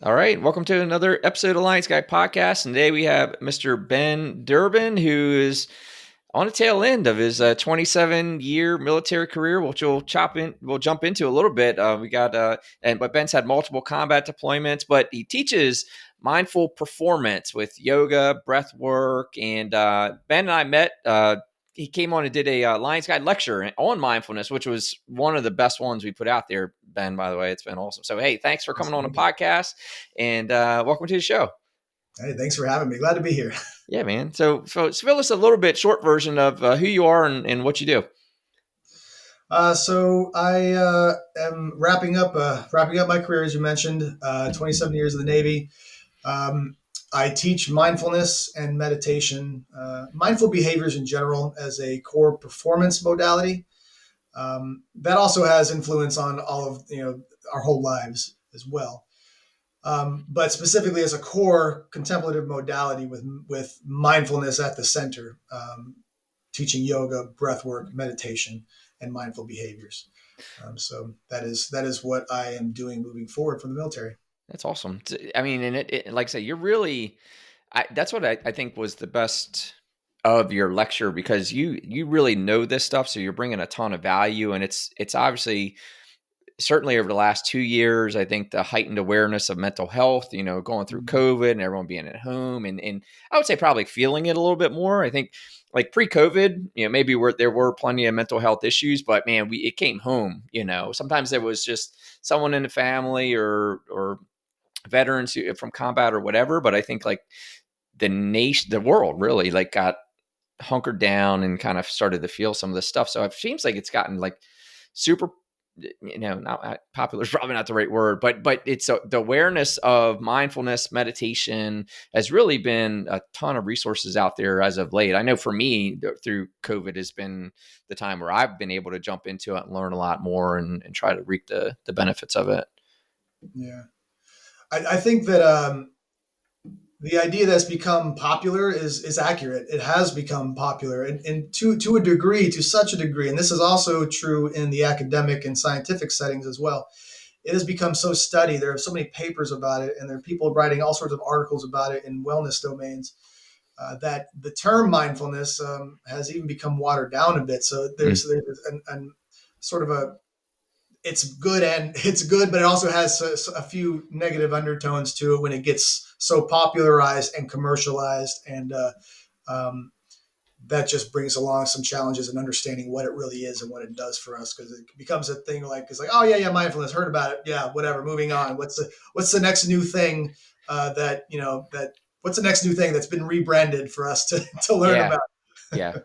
All right, welcome to another episode of Lions Guy Podcast. And today we have Mr. Ben Durbin, who is on the tail end of his 27-year military career, which we'll jump into a little bit. But Ben's had multiple combat deployments, but he teaches mindful performance with yoga, breath work, and Ben and I met. He came on and did a Lions Guide lecture on mindfulness, which was one of the best ones we put out there, Ben, by the way. It's been awesome. So, hey, thanks for coming on the Awesome. podcast and welcome to the show. Hey, thanks for having me. Glad to be here. Yeah, man. So fill us a little bit short version of who you are and what you do. So I am wrapping up my career, as you mentioned. 27 years in the Navy. Um, I teach mindfulness and meditation, mindful behaviors in general, as a core performance modality. That also has influence on all of our whole lives as well. But specifically as a core contemplative modality with mindfulness at the center, teaching yoga, breath work, meditation, and mindful behaviors. So that is what I am doing moving forward for the military. That's awesome. I mean, and it like I say, you're really, that's what I think was the best of your lecture, because you really know this stuff. So you're bringing a ton of value, and it's obviously certainly over the last 2 years, I think the heightened awareness of mental health, going through COVID and everyone being at home, and I would say probably feeling it a little bit more. I think like pre-COVID, maybe there were plenty of mental health issues, but man, it came home. Sometimes there was just someone in the family or veterans from combat or whatever. But I think like the world really like got hunkered down and kind of started to feel some of this stuff. So it seems like it's gotten like super, not popular is probably not the right word, but it's the awareness of mindfulness meditation has really been a ton of resources out there as of late. I know for me through COVID has been the time where I've been able to jump into it and learn a lot more and try to reap the benefits of it. Yeah, I think that the idea that's become popular is accurate. It has become popular, and to a degree, to such a degree, and this is also true in the academic and scientific settings as well. It has become so studied. There are so many papers about it, and there are people writing all sorts of articles about it in wellness domains. That the term mindfulness has even become watered down a bit. So there's an sort of a it's good, but it also has a few negative undertones to it when it gets so popularized and commercialized, and um, that just brings along some challenges in understanding what it really is and what it does for us, because it becomes a thing like it's like, oh yeah, mindfulness, heard about it, yeah, whatever, moving on. What's the next new thing that what's the next new thing that's been rebranded for us to learn Yeah. about? Yeah.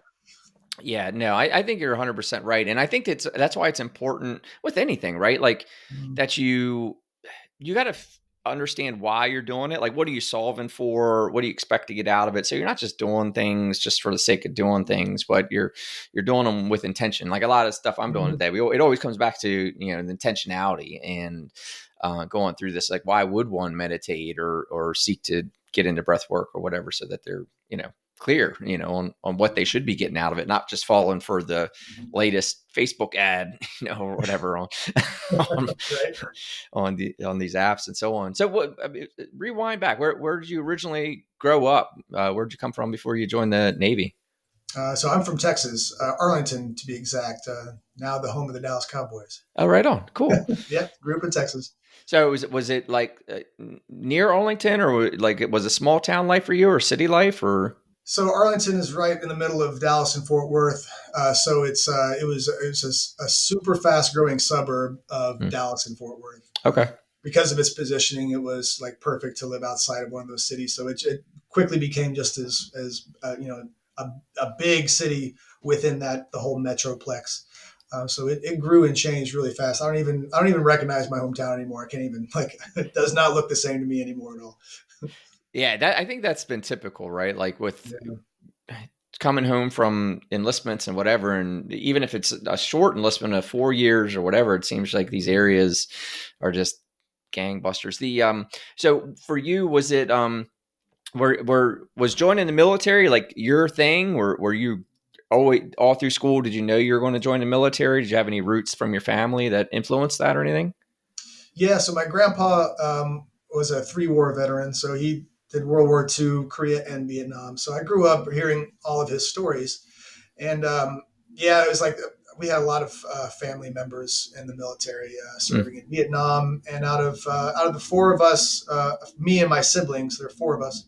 Yeah, no, I think you're 100% right. And I think that's why it's important with anything, right? Like that you got to understand why you're doing it. Like, what are you solving for? What do you expect to get out of it? So you're not just doing things just for the sake of doing things, but you're doing them with intention. Like a lot of stuff I'm doing today, it always comes back to, the intentionality and going through this. Like, why would one meditate or seek to get into breath work or whatever, so that they're, clear, on what they should be getting out of it, not just falling for the latest Facebook ad, or whatever on, Right. on these apps and so on. So rewind back. Where did you originally grow up? Where'd you come from before you joined the Navy? So I'm from Texas, Arlington to be exact. Now the home of the Dallas Cowboys. Oh, right on. Cool. Yeah, grew up in Texas. So was it like near Arlington, or like it was a small town life for you, or city life, or? So Arlington is right in the middle of Dallas and Fort Worth. So it was a super fast growing suburb of Hmm. Dallas and Fort Worth. Okay. Because of its positioning, it was like perfect to live outside of one of those cities. So it quickly became just as a big city within the whole metroplex. So it grew and changed really fast. I don't even recognize my hometown anymore. I can't even like it does not look the same to me anymore at all. Yeah, I think that's been typical, right? Like with Yeah. coming home from enlistments and whatever, and even if it's a short enlistment of 4 years or whatever, it seems like these areas are just gangbusters. So for you, was it was joining the military like your thing? Were you always all through school? Did you know you were going to join the military? Did you have any roots from your family that influenced that or anything? Yeah, so my grandpa was a 3 war veteran. So he did World War II, Korea, and Vietnam. So I grew up hearing all of his stories. And yeah, it was like we had a lot of family members in the military Mm, serving in Vietnam. And out of the 4 of us, me and my siblings, there are 4 of us.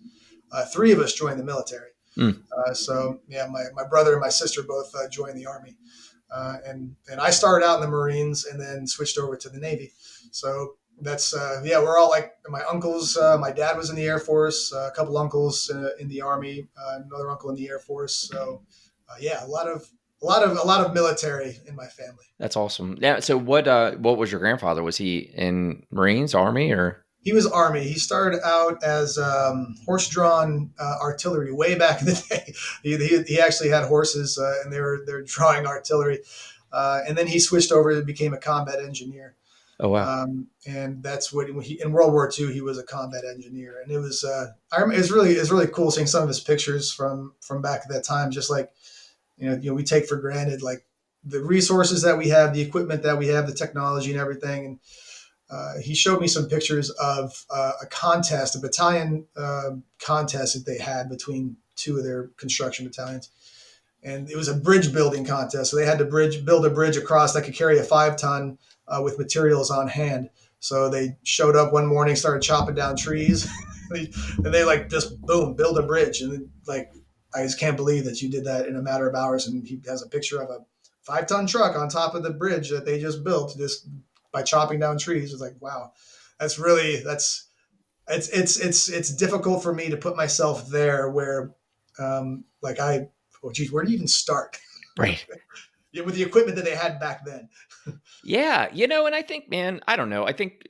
3 of us joined the military. mm. So yeah, my brother and my sister both joined the army, and I started out in the Marines and then switched over to the Navy. So that's yeah, we're all like my uncles. My dad was in the Air Force. A couple uncles in the Army. Another uncle in the Air Force. So yeah, a lot of military in my family. That's awesome. Yeah. So what was your grandfather? Was he in Marines, Army, or? He was Army. He started out as horse-drawn artillery way back in the day. He actually had horses, and they're drawing artillery. And then he switched over and became a combat engineer. Oh wow. And that's what he in World War II he was a combat engineer, and it was it's really cool seeing some of his pictures from back at that time. Just like we take for granted like the resources that we have, the equipment that we have, the technology and everything. And he showed me some pictures of a contest, a battalion contest that they had between 2 of their construction battalions, and it was a bridge building contest. So they had to build a bridge across that could carry a 5 ton with materials on hand. So they showed up one morning, started chopping down trees, and they like just boom, build a bridge. And like, I just can't believe that you did that in a matter of hours. And he has a picture of a 5 ton truck on top of the bridge that they just built just by chopping down trees. It's like, wow, that's it's difficult for me to put myself there where like oh geez, where do you even start? Right. Yeah, with the equipment that they had back then. Yeah. And I think, man, I don't know. I think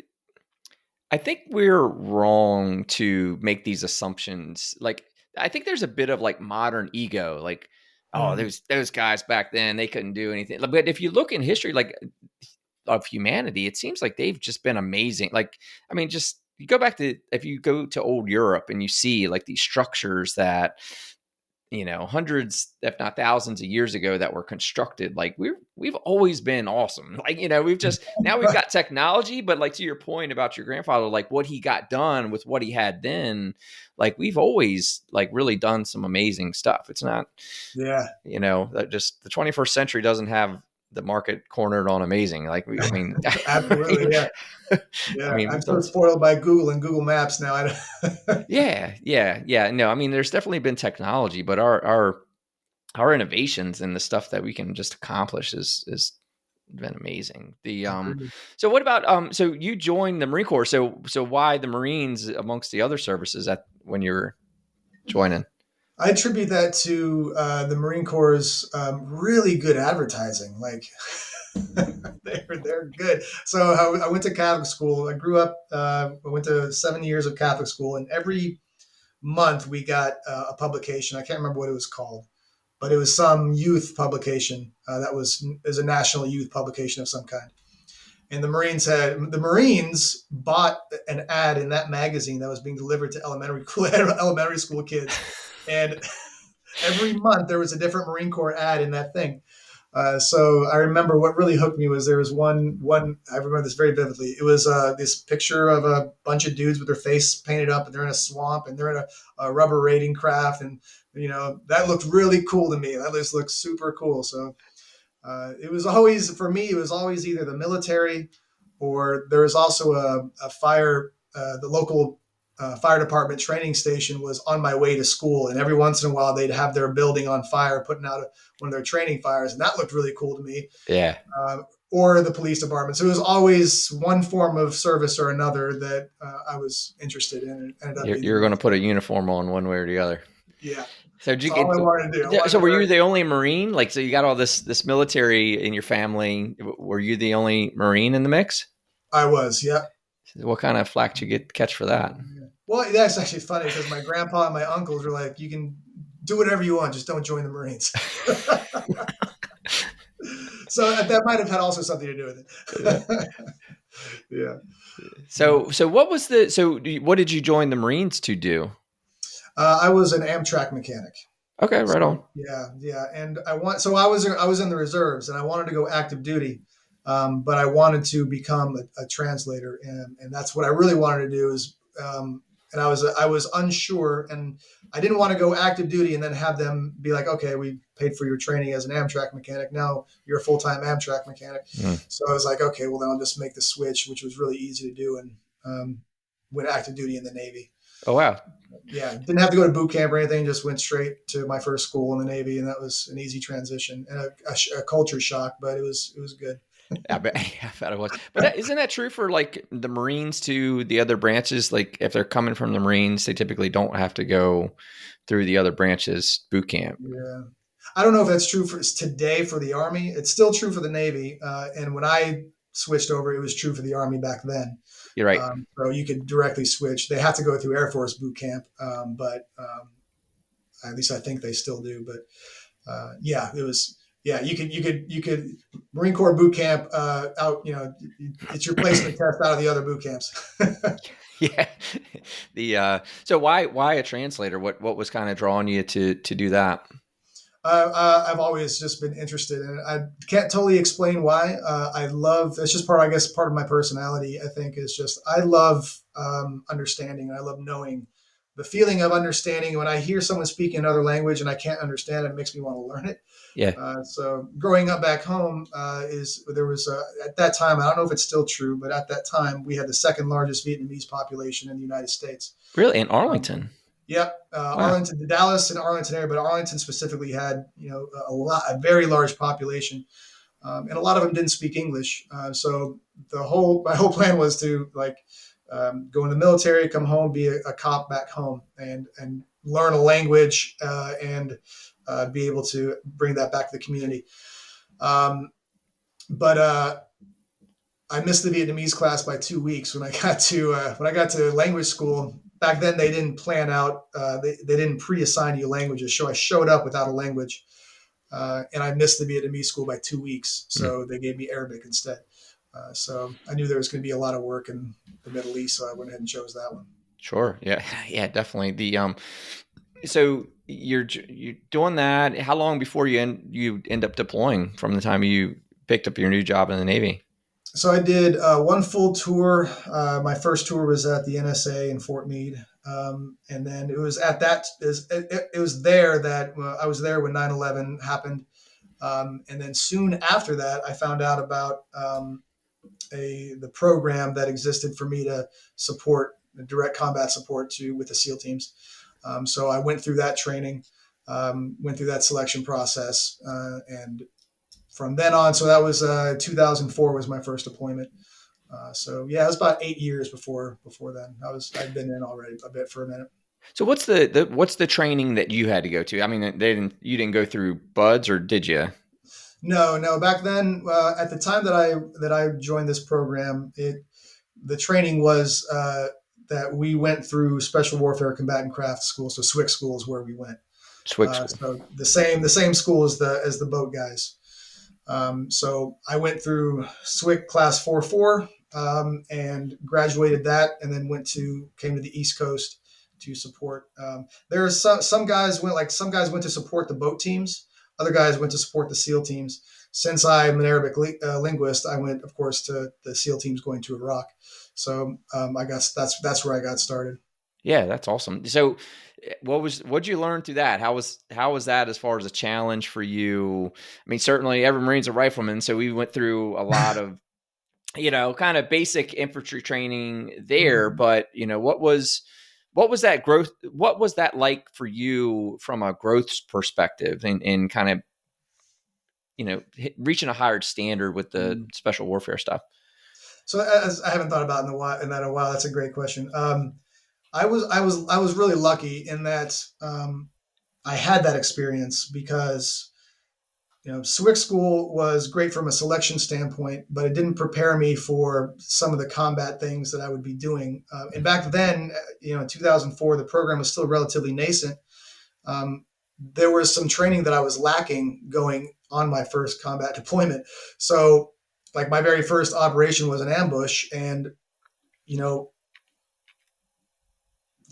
we're wrong to make these assumptions. Like, I think there's a bit of like modern ego, like, oh, Mm. those guys back then, they couldn't do anything. But if you look in history, like of humanity, it seems like they've just been amazing. Like, I mean, just you go back to if you go to old Europe and you see like these structures that hundreds, if not thousands of years ago that were constructed. Like we've always been awesome. Like, we've just, now we've got technology, but like to your point about your grandfather, like what he got done with what he had then, like we've always like really done some amazing stuff. It's not, Yeah, that just the 21st century doesn't have the market cornered on amazing. Like I mean, absolutely. Yeah, I yeah. mean, I'm we've so done spoiled by Google and Google Maps now. yeah, yeah, yeah. No, I mean, there's definitely been technology, but our innovations and the stuff that we can just accomplish is been amazing. Agreed. So what about so you joined the Marine Corps. So why the Marines amongst the other services at when you were joining? I attribute that to the Marine Corps' really good advertising. Like they're good. So I went to Catholic school. I grew up. I went to 7 years of Catholic school, and every month we got a publication. I can't remember what it was called, but it was some youth publication that was is a national youth publication of some kind. And the Marines bought an ad in that magazine that was being delivered to elementary school kids, and every month there was a different Marine Corps ad in that thing. So I remember what really hooked me was there was one I remember this very vividly. It was this picture of a bunch of dudes with their face painted up, and they're in a swamp, and they're in a rubber raiding craft, and that looked really cool to me. That just looked super cool. So it was always for me. It was always either the military, or there was also a fire. The local fire department training station was on my way to school, and every once in a while they'd have their building on fire, putting out one of their training fires, and that looked really cool to me. Yeah, Or the police department. So it was always one form of service or another that I was interested in, and ended up being the you're going to put a military. uniform on one way or the other. Yeah, So did that's you all I wanted to do. I get? wanted So to were wear. you the only Marine? Like, so you got all this military in your family. Were you the only Marine in the mix? I was, yeah. What kind of flack did you catch for that? Well, that's actually funny because my grandpa and my uncles were like, "You can do whatever you want, just don't join the Marines." So that might have had also something to do with Yeah. it. Yeah. So what did you join the Marines to do? I was an Amtrak mechanic. Okay, right on. So yeah, yeah, and I was in the reserves, and I wanted to go active duty, but I wanted to become a translator, and that's what I really wanted to do. Is and I was unsure, and I didn't want to go active duty and then have them be like, okay, we paid for your training as an Amtrak mechanic. Now you're a full time Amtrak mechanic. Mm. So I was like, okay, well then I'll just make the switch, which was really easy to do, and went active duty in the Navy. Oh wow. Yeah, didn't have to go to boot camp or anything. Just went straight to my first school in the Navy, and that was an easy transition and a culture shock, but it was good. I bet, I bet it was. But isn't that true for like the Marines to the other branches? Like if they're coming from the Marines, they typically don't have to go through the other branches boot camp. Yeah, I don't know if that's true for today for the Army. It's still true for the Navy, and when I switched over, it was true for the Army back then. You're right. So you could directly switch. They have to go through Air Force boot camp, but at least I think they still do. But yeah, it was. Yeah, you could Marine Corps boot camp out. It's your placement test out of the other boot camps. Yeah. The so why a translator? What was kind of drawing you to do that? I've always just been interested in it. I can't totally explain why. I love, it's just part, I guess, part of my personality. I think is just, I love understanding. I love knowing the feeling of understanding. When I hear someone speak another language and I can't understand it, it makes me want to learn it. Yeah. So growing up back home there was at that time, I don't know if it's still true, but at that time we had the second largest Vietnamese population in the United States. Really? In Um, Arlington? Yep, Wow. Arlington, the Dallas and Arlington area, but Arlington specifically had a very large population, and a lot of them didn't speak English. So my whole plan was to go in the military, come home, be a cop back home, and learn a language and be able to bring that back to the community. But I missed the Vietnamese class by 2 weeks when I got to language school. Back then, they didn't plan out. They didn't pre-assign you languages. So I showed up without a language, and I missed the Vietnamese school by 2 weeks. Mm, So they gave me Arabic instead. So I knew there was going to be a lot of work in the Middle East, so I went ahead and chose that one. sure. Yeah. Yeah. Definitely. So you're doing that. How long before you end up deploying from the time you picked up your new job in the Navy? So I did one full tour. My first tour was at the NSA in Fort Meade, and then it was at that it was there that I was there when 9/11 happened, and then soon after that, I found out about the program that existed for me to support direct combat support with the SEAL teams. So I went through that training, went through that selection process, and from then on, so that was 2004 was my first deployment. So yeah, it was about 8 years before then. I'd been in already a bit for a minute. So what's the training that you had to go to? I mean, you didn't go through BUDS or did you? No, no. Back then, at the time that I joined this program, the training was that we went through Special Warfare Combatant Craft School, so SWCC school is where we went. Swig school. So the same school as the boat guys. So I went through SWCC class 4-4 and graduated that, and then came to the East Coast to support. There's some guys went to support the boat teams. Other guys went to support the SEAL teams. Since I'm an Arabic linguist, I went, of course, to the SEAL teams going to Iraq. So I guess that's where I got started. Yeah, that's awesome. So what'd you learn through that? How was that as far as a challenge for you? I mean, certainly every Marine's a rifleman, so we went through a lot of, kind of basic infantry training there, Mhm. but what was that growth? What was that like for you from a growth perspective and kind of, reaching a higher standard with the Mhm. special warfare stuff? So as I haven't thought about in that a while. That's a great question. I was really lucky in that I had that experience because SWCC school was great from a selection standpoint, but it didn't prepare me for some of the combat things that I would be doing. And back then, in 2004, the program was still relatively nascent. Um, there was some training that I was lacking going on my first combat deployment. So, like my very first operation was an ambush, and you know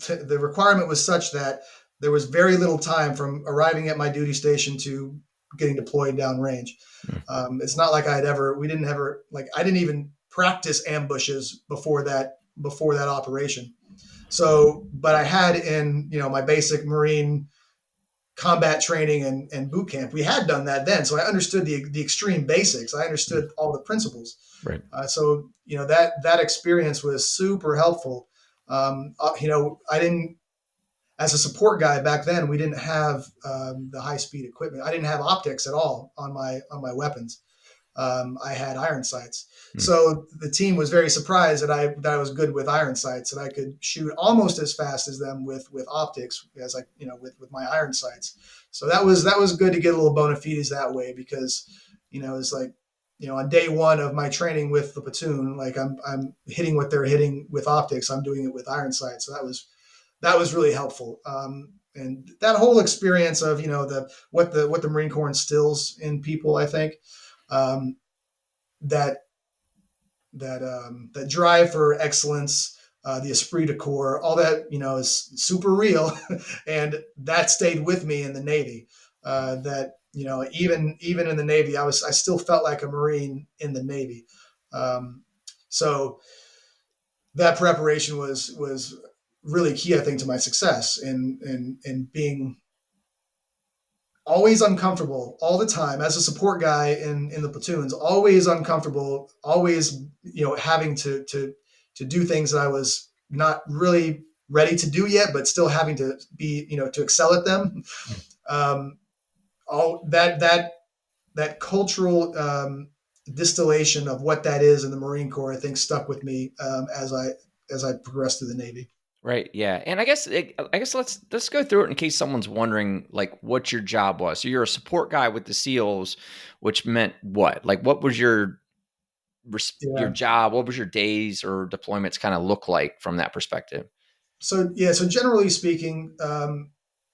the requirement was such that there was very little time from arriving at my duty station to getting deployed downrange. Mm. It's not like we didn't ever, like, I didn't even practice ambushes before that operation. So, but I had in, my basic Marine combat training and boot camp, we had done that then. So I understood the extreme basics. I understood all the principles. Right. So, that experience was super helpful. I didn't, as a support guy back then, we didn't have the high speed equipment. I didn't have optics at all on my weapons. I had iron sights. Mm. So the team was very surprised that I was good with iron sights, and I could shoot almost as fast as them with optics as with my iron sights. So that was good to get a little bona fides that way, because it's like, on day one of my training with the platoon, like I'm hitting what they're hitting with optics. I'm doing it with iron sights. So that was really helpful. And that whole experience of what the Marine Corps instills in people, I think, um, that that drive for excellence, the esprit de corps, all that is super real, and that stayed with me in the Navy. That even in the Navy, I still felt like a Marine in the Navy. Um, so that preparation was really key, I think, to my success in being always uncomfortable all the time as a support guy in the platoons, always uncomfortable, always having to do things that I was not really ready to do yet, but still having to be to excel at them. um, all that cultural distillation of what that is in the Marine Corps, I think, stuck with me as I progressed through the Navy. Right. Yeah. And I guess let's go through it in case someone's wondering like what your job was. So you're a support guy with the SEALs, which meant what? Like what was your Yeah. job? What was your days or deployments kind of look like from that perspective? So yeah, so generally speaking,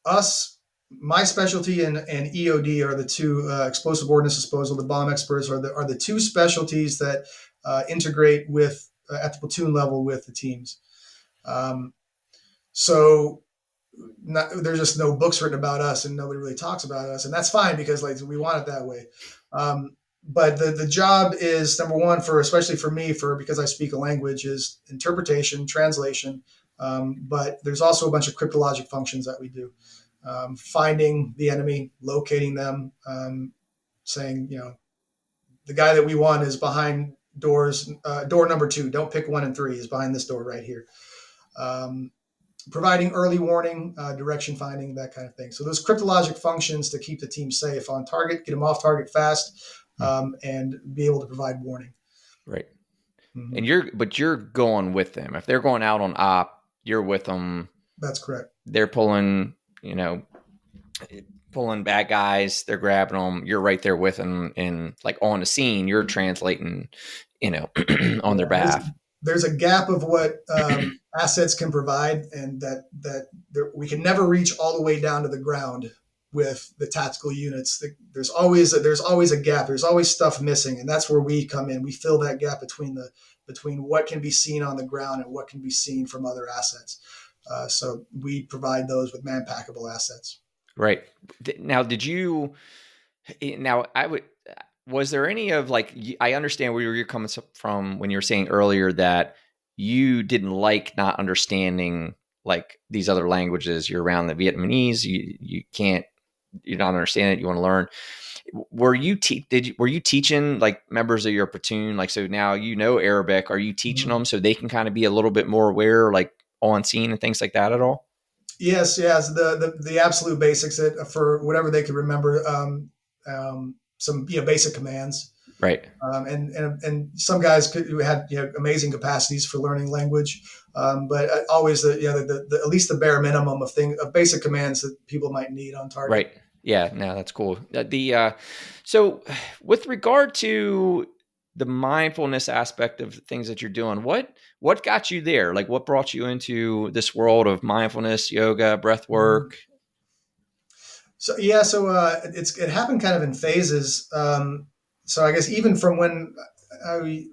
us, my specialty and EOD are the two, explosive ordnance disposal. The bomb experts are the two specialties that integrate with at the platoon level with the teams. Um, so there's just no books written about us, and nobody really talks about us, and that's fine, because like we want it that way. But the job is, number one, for especially for me, for because I speak a language, is interpretation, translation. But there's also a bunch of cryptologic functions that we do, finding the enemy, locating them, saying, the guy that we want is behind door number 2. Don't pick 1 and 3. Is behind this door right here. Um, Providing early warning, direction finding, that kind of thing. So those cryptologic functions to keep the team safe on target, get them off target fast, Hmm. and be able to provide warning. Right. Mm-hmm. And you're going with them. If they're going out on op, you're with them. That's correct. They're pulling bad guys, they're grabbing them, you're right there with them, and like on the scene you're translating, on their Yeah, there's behalf. there's a gap of what assets can provide, and we can never reach all the way down to the ground with the tactical units. There's always a gap. There's always stuff missing, and that's where we come in. We fill that gap between what can be seen on the ground and what can be seen from other assets. So we provide those with man-packable assets. Right. Now, I would, was there any of like, I understand where you're coming from when you were saying earlier that you didn't like not understanding like these other languages. You're around the Vietnamese, you're not understanding it, you want to learn. Were you teaching like members of your platoon? Like, so now Arabic, are you teaching Mhm. them so they can kind of be a little bit more aware, like on scene and things like that at all? Yes, the absolute basics for whatever they could remember. Some basic commands. Right. And some guys who had amazing capacities for learning language, but always at least the bare minimum of basic commands that people might need on target. Right. Yeah. No, that's cool. So with regard to the mindfulness aspect of things that you're doing, what got you there? Like, what brought you into this world of mindfulness, yoga, breath work? So yeah, so it happened kind of in phases. So I guess even from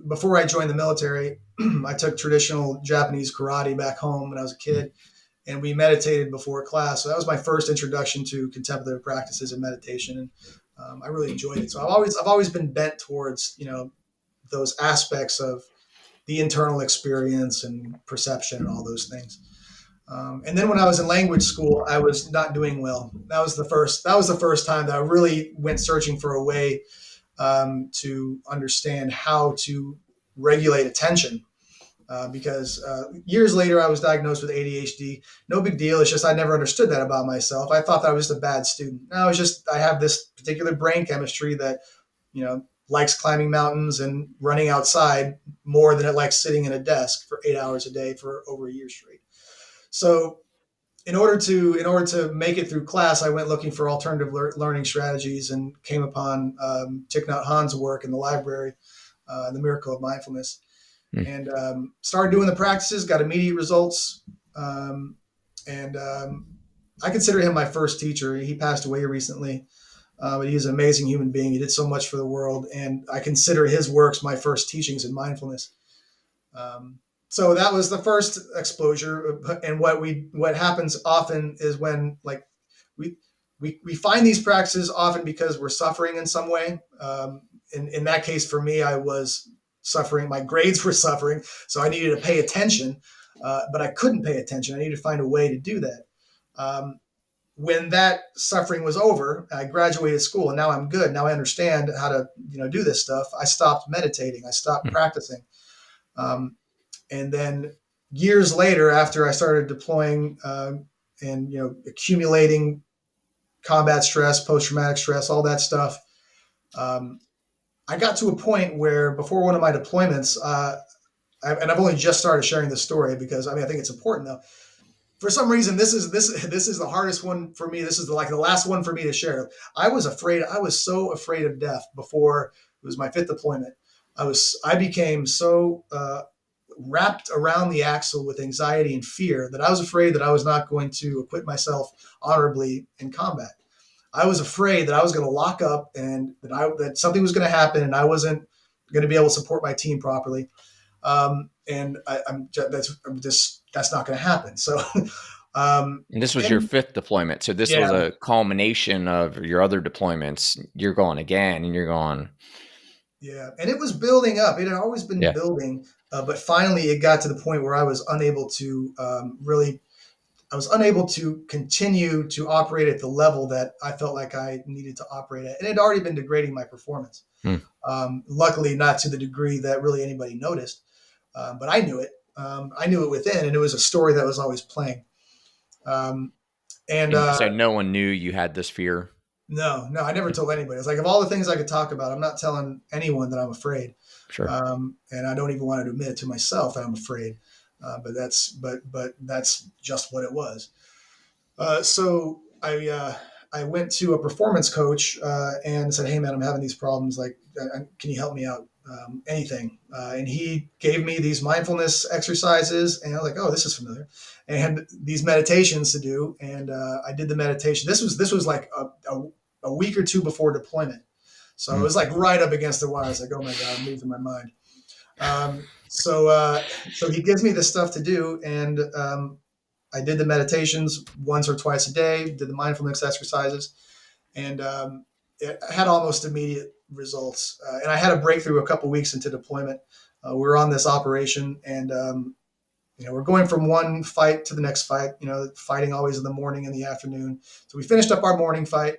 before I joined the military, I took traditional Japanese karate back home when I was a kid, and we meditated before class. So that was my first introduction to contemplative practices and meditation, and I really enjoyed it. So I've always been bent towards those aspects of the internal experience and perception and all those things. And then when I was in language school, I was not doing well. That was the first time that I really went searching for a way to understand how to regulate attention. Because years later, I was diagnosed with ADHD. No big deal. It's just I never understood that about myself. I thought that I was just a bad student. No, it's just I have this particular brain chemistry that likes climbing mountains and running outside more than it likes sitting in a desk for 8 hours a day for over a year straight. So in order to make it through class, I went looking for alternative learning strategies and came upon Thich Nhat Hanh's work in the library, The Miracle of Mindfulness, Mm. and started doing the practices. Got immediate results, um, and I consider him my first teacher. He passed away recently, but he's an amazing human being. He did so much for the world, and I consider his works my first teachings in mindfulness. Um, so that was the first exposure, and what happens often is when like we we find these practices often because we're suffering in some way. In that case, for me, I was suffering. My grades were suffering, so I needed to pay attention, but I couldn't pay attention. I needed to find a way to do that. Um, when that suffering was over, I graduated school, and now I'm good. Now I understand how to do this stuff. I stopped meditating. I stopped Mm. practicing. Um, and then years later, after I started deploying and accumulating combat stress, post traumatic stress, all that stuff, um, I got to a point where before one of my deployments, and I've only just started sharing this story because I think it's important though. For some reason, this is the hardest one for me. This is the last one for me to share. I was afraid. I was so afraid of death before it was my fifth deployment. I became so wrapped around the axle with anxiety and fear that I was afraid that I was not going to acquit myself honorably in combat. I was afraid that I was going to lock up and that something was going to happen and I wasn't going to be able to support my team properly. And that's not going to happen. So, And this was your and fifth deployment. So this was yeah, a culmination of your other deployments. You're going again and you're going, yeah, and it was building up. It had always been yeah, building, but finally it got to the point where I was unable to really I was unable to continue to operate at the level that I felt like I needed to operate at. And it had already been degrading my performance. mm, Luckily, not to the degree that really anybody noticed, but I knew it. I knew it within, and it was a story that was always playing. Um, and and so no one knew you had this fear. No, no, I never Yeah, told anybody. It's like of all the things I could talk about, I'm not telling anyone that I'm afraid, sure. and I don't even want to admit it to myself that I'm afraid. But that's just what it was. So I went to a performance coach and said, "Hey man, I'm having these problems. Like, can you help me out? Anything?" And he gave me these mindfulness exercises, and I was like, "Oh, this is familiar." And these meditations to do, and I did the meditation. This was like a week or two before deployment, so it Mm. was like right up against the wire. I was like, "Oh my god, I'm losing my mind." So he gives me this stuff to do, and I did the meditations once or twice a day, did the mindfulness exercises, and it had almost immediate results. And I had a breakthrough a couple weeks into deployment. We were on this operation, and we're going from one fight to the next fight. Fighting always in the morning and the afternoon. So we finished up our morning fight,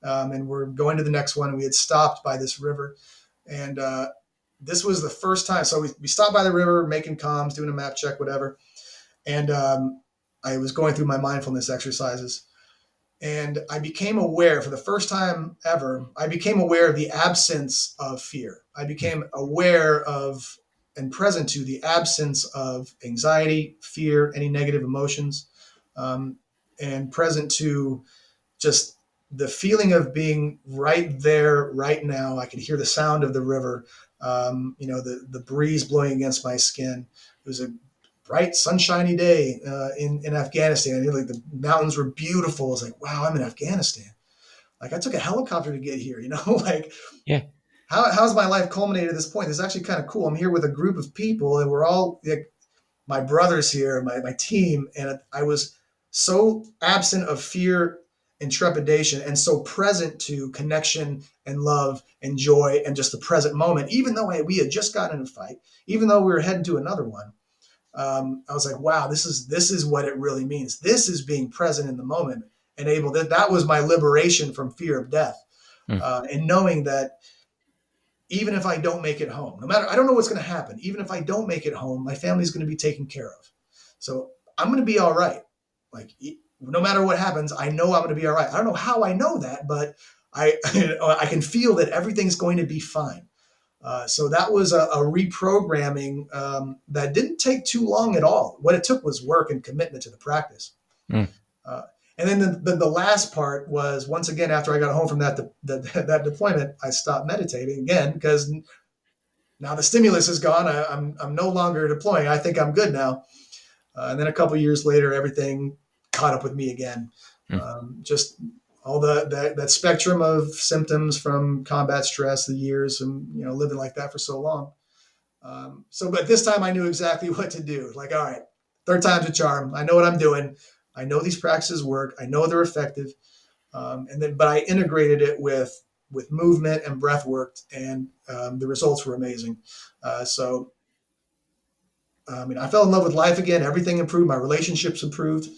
and we're going to the next one. We had stopped by this river, and this was the first time. So we stopped by the river, making comms, doing a map check, whatever, and I was going through my mindfulness exercises, and I became aware for the first time ever. I became aware of the absence of fear. I became aware of and present to the absence of anxiety, fear, any negative emotions, um, and present to just the feeling of being right there, right now. I could hear the sound of the river, the breeze blowing against my skin. It was a bright, sunshiny day in Afghanistan. Like the mountains were beautiful. I was like, wow, I'm in Afghanistan. Like I took a helicopter to get here. Like Yeah. how's my life culminated at this point? This is actually kind of cool. I'm here with a group of people, and we're all like, my brothers here, my team, and I was so absent of fear and trepidation and so present to connection and love and joy and just the present moment, even though we had just gotten in a fight, even though we were heading to another one. I was like, wow, this is what it really means. This is being present in the moment and able that was my liberation from fear of death, Mm, and knowing that even if I don't make it home, no matter, I don't know what's going to happen. Even if I don't make it home, my family's going to be taken care of. So I'm going to be all right. Like, no matter what happens, I know I'm going to be all right. I don't know how I know that, but I, I can feel that everything's going to be fine. So that was a reprogramming that didn't take too long at all. What it took was work and commitment to the practice. mm, Uh, and then the last part was, once again, after I got home from that deployment, I stopped meditating again because now the stimulus is gone. I'm no longer deploying. I think I'm good now. And then a couple years later, everything caught up with me again. mm. Just all that spectrum of symptoms from combat stress, the years, and living like that for so long. But this time I knew exactly what to do. Like, all right, third time's a charm. I know what I'm doing. I know these practices work. I know they're effective. But I integrated it with movement and breath work, and the results were amazing. So I mean, I fell in love with life again. Everything improved. My relationships improved.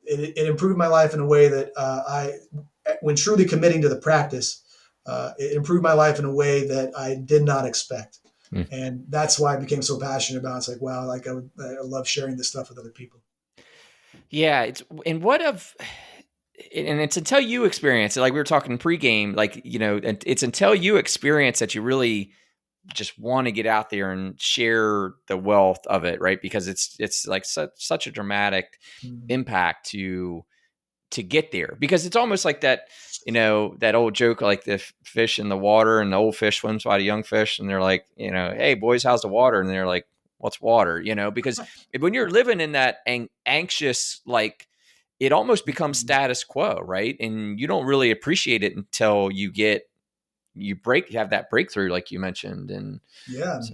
It improved my life in a way that when truly committing to the practice, it improved my life in a way that I did not expect. Mm. And that's why I became so passionate about it. It's like, wow, like I love sharing this stuff with other people. Yeah, it's and what of and it's until you experience it, like we were talking pregame, like and it's until you experience that you really just want to get out there and share the wealth of it, right? Because it's like such a dramatic Mm. impact to get there, because it's almost like that, that old joke, like the fish in the water and the old fish swims by the young fish and they're like, hey boys, how's the water? And they're like, what's water? Because when you're living in that anxious, like, it almost becomes status quo, right? And you don't really appreciate it until you have that breakthrough, like you mentioned. And Yeah. so,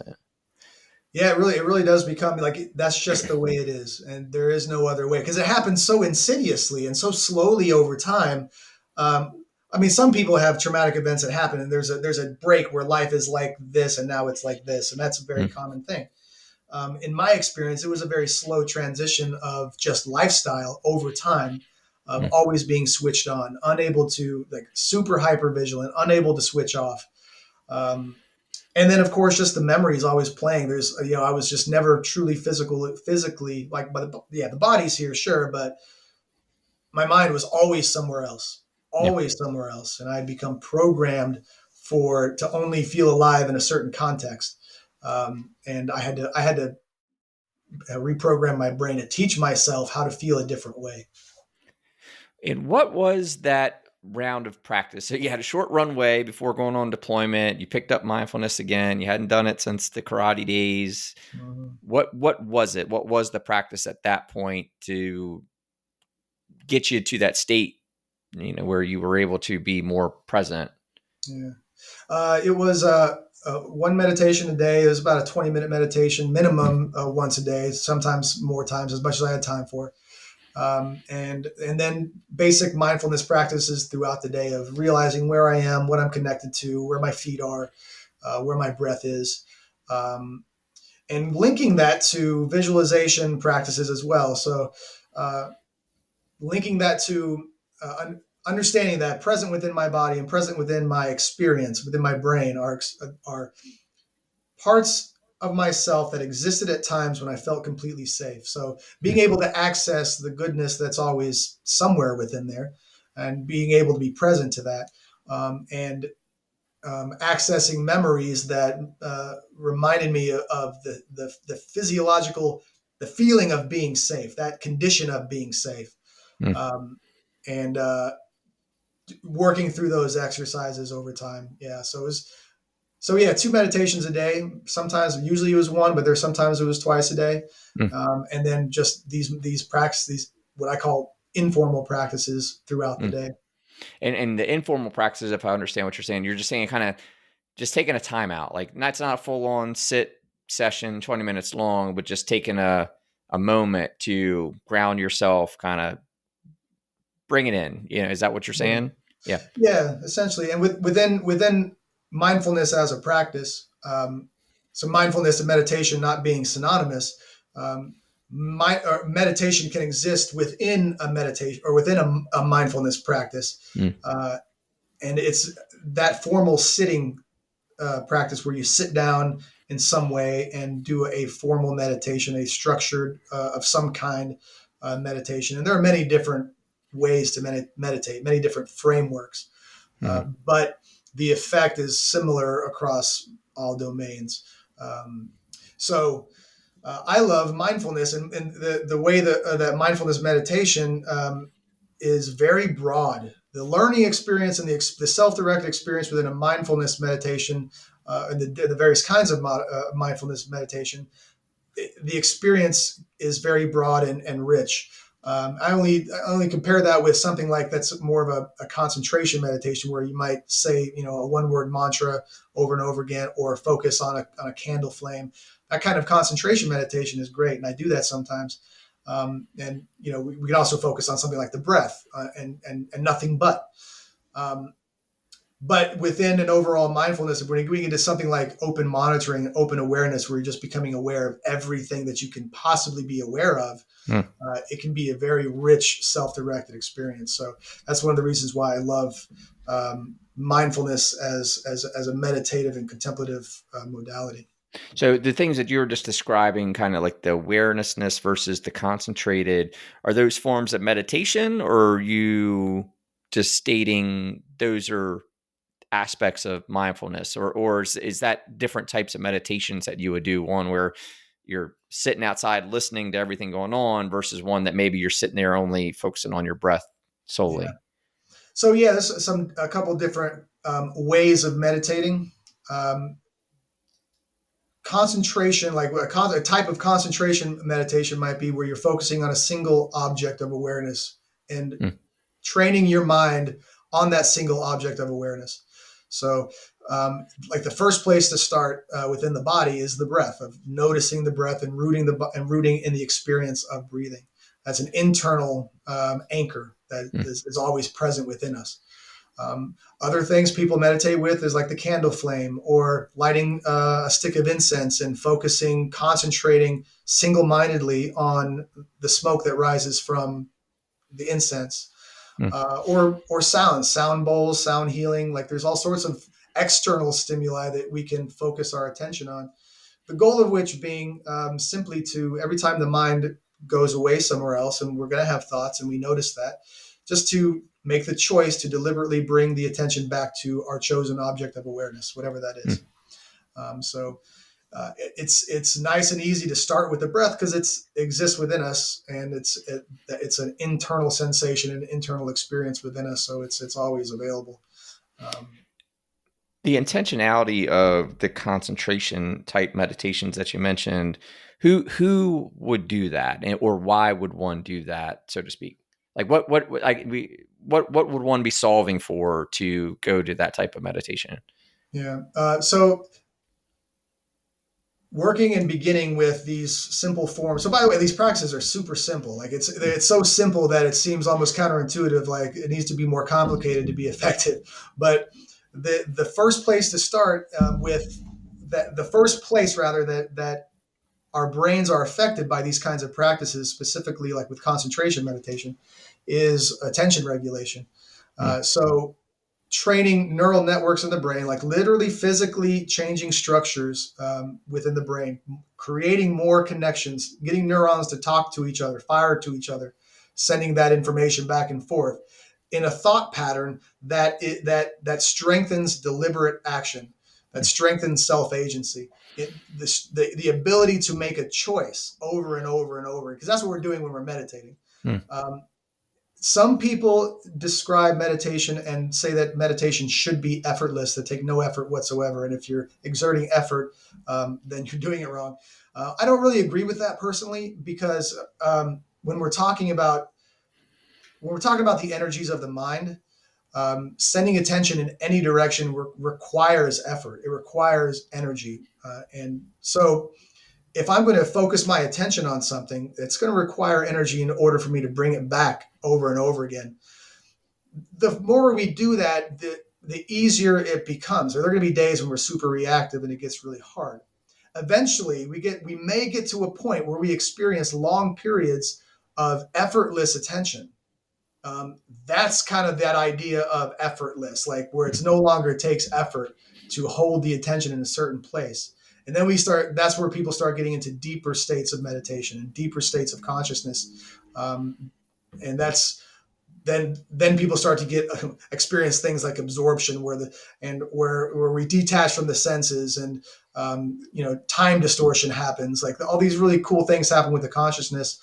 Yeah, it really does become like that's just the way it is, and there is no other way because it happens so insidiously and so slowly over time. I mean, some people have traumatic events that happen, and there's a break where life is like this, and now it's like this, and that's a very mm, common thing. In my experience, it was a very slow transition of just lifestyle over time, of mm, always being switched on, unable to, like, super hyper vigilant, unable to switch off. Um, and then of course just the memories always playing. There's I was just never truly physically, like, but the body's here, sure, but my mind was yeah. always somewhere else, and I'd become programmed for to only feel alive in a certain context. And I had to reprogram my brain to teach myself how to feel a different way. And what was that round of practice? So you had a short runway before going on deployment. You picked up mindfulness again. You hadn't done it since the karate days. Mhm. What was it? What was the practice at that point to get you to that state, where you were able to be more present? Yeah. It was one meditation a day. It was about a 20-minute meditation Mm, minimum, once a day, sometimes more times, as much as I had time for. And then basic mindfulness practices throughout the day of realizing where I am, what I'm connected to, where my feet are, where my breath is, um, and linking that to visualization practices as well. So uh, linking that to understanding that present within my body and present within my experience, within my brain, are parts of myself that existed at times when I felt completely safe. So being mm, able to access the goodness that's always somewhere within there, and being able to be present to that, and accessing memories that reminded me of the physiological, the feeling of being safe, that condition of being safe, mm, um, and working through those exercises over time. Yeah, so yeah, two meditations a day. Sometimes, usually it was one, but there's sometimes it was twice a day, mm, and then just these practices, these what I call informal practices throughout the mm. day. And the informal practices, if I understand what you're saying, you're just saying kind of just taking a time out. Like, that's not a full on sit session, 20 minutes long, but just taking a moment to ground yourself, kind of bring it in. Is that what you're Yeah, saying? Yeah. yeah, essentially, and within mindfulness as a practice. So mindfulness and meditation not being synonymous. Um, meditation can exist within a meditation or within a mindfulness practice. Mm, Uh, and it's that formal sitting practice where you sit down in some way and do a formal meditation, a structured of some kind meditation. And there are many different ways to meditate, many different frameworks, mm. but the effect is similar across all domains. Um, so I love mindfulness, and the way that mindfulness meditation is very broad. The learning experience and the self-directed experience within a mindfulness meditation and the various kinds of mindfulness meditation, the experience is very broad and rich. I only compare that with something like that's more of a concentration meditation where you might say, you know, a one word mantra over and over again, or focus on a candle flame. That kind of concentration meditation is great, and I do that sometimes. And you know, we can also focus on something like the breath and nothing but. Um, but within an overall mindfulness, if we're going into something like open monitoring, open awareness, where you're just becoming aware of everything that you can possibly be aware of, Mm. it can be a very rich self-directed experience. So that's one of the reasons why I love mindfulness as a meditative and contemplative modality. So the things that you were just describing, kind of like the awarenessness versus the concentrated, are those forms of meditation, or are you just stating those are aspects of mindfulness, or is that different types of meditations that you would do? One where you're sitting outside listening to everything going on versus one that maybe you're sitting there only focusing on your breath Yeah. solely. So yeah, there's a couple different ways of meditating. Um, Concentration, like a type of concentration meditation might be where you're focusing on a single object of awareness and Mm, training your mind on that single object of awareness. So, like the first place to start within the body is the breath, of noticing the breath and rooting in the experience of breathing. That's an internal anchor that mm, is always present within us. Other things people meditate with is like the candle flame, or lighting a stick of incense and focusing, concentrating single mindedly on the smoke that rises from the incense, mm, or sound bowls, sound healing. Like there's all sorts of external stimuli that we can focus our attention on. The goal of which being simply to, every time the mind goes away somewhere else, and we're going to have thoughts, and we notice that, just to make the choice to deliberately bring the attention back to our chosen object of awareness, whatever that is. mm. It's nice and easy to start with the breath because it exists within us, and it's an internal sensation, an internal experience within us, so it's always available. Um, The intentionality of the concentration type meditations that you mentioned, who would do that, or why would one do that, so to speak? Like what would one be solving for to go to that type of meditation? yeah. So working and beginning with these simple forms. So by the way, these practices are super simple. Like it's so simple that it seems almost counterintuitive. Like it needs to be more complicated to be effective. But the first place to start with that the first place rather that our brains are affected by these kinds of practices, specifically like with concentration meditation, is attention regulation. Mm, So training neural networks in the brain, like literally physically changing structures within the brain, creating more connections, getting neurons to talk to each other, fire to each other, sending that information back and forth in a thought pattern that strengthens deliberate action, that mm, strengthens self agency. The ability to make a choice over and over and over, because that's what we're doing when we're meditating. mm. Um, some people describe meditation and say that meditation should be effortless, that take no effort whatsoever. And if you're exerting effort, then you're doing it wrong. I don't really agree with that personally, because when we're talking about the energies of the mind, sending attention in any direction requires effort. It requires energy, and so if I'm going to focus my attention on something, it's going to require energy in order for me to bring it back over and over again. The more we do that, the easier it becomes. There are going to be days when we're super reactive and it gets really hard. eventually we may get to a point where we experience long periods of effortless attention. um, that's kind of that idea of effortless, like where it's no longer takes effort to hold the attention in a certain place. And then that's where people start getting into deeper states of meditation and deeper states of consciousness. And that's then people start to get experience things like absorption, where we detach from the senses, and time distortion happens. Like all these really cool things happen with the consciousness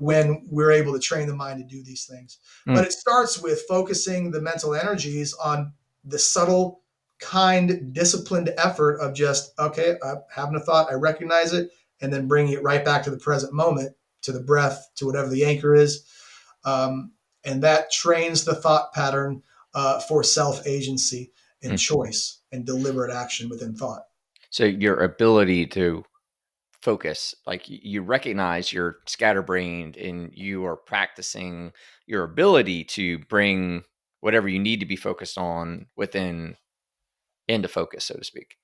when we're able to train the mind to do these things. Mm, But it starts with focusing the mental energies on the subtle, kind, disciplined effort of just, okay, I'm having a thought, I recognize it, and then bringing it right back to the present moment, to the breath, to whatever the anchor is. Um, and that trains the thought pattern for self agency and mm. choice and deliberate action within thought. So your ability to focus, like you recognize you're scatterbrained and you are practicing your ability to bring whatever you need to be focused on within into focus, so to speak.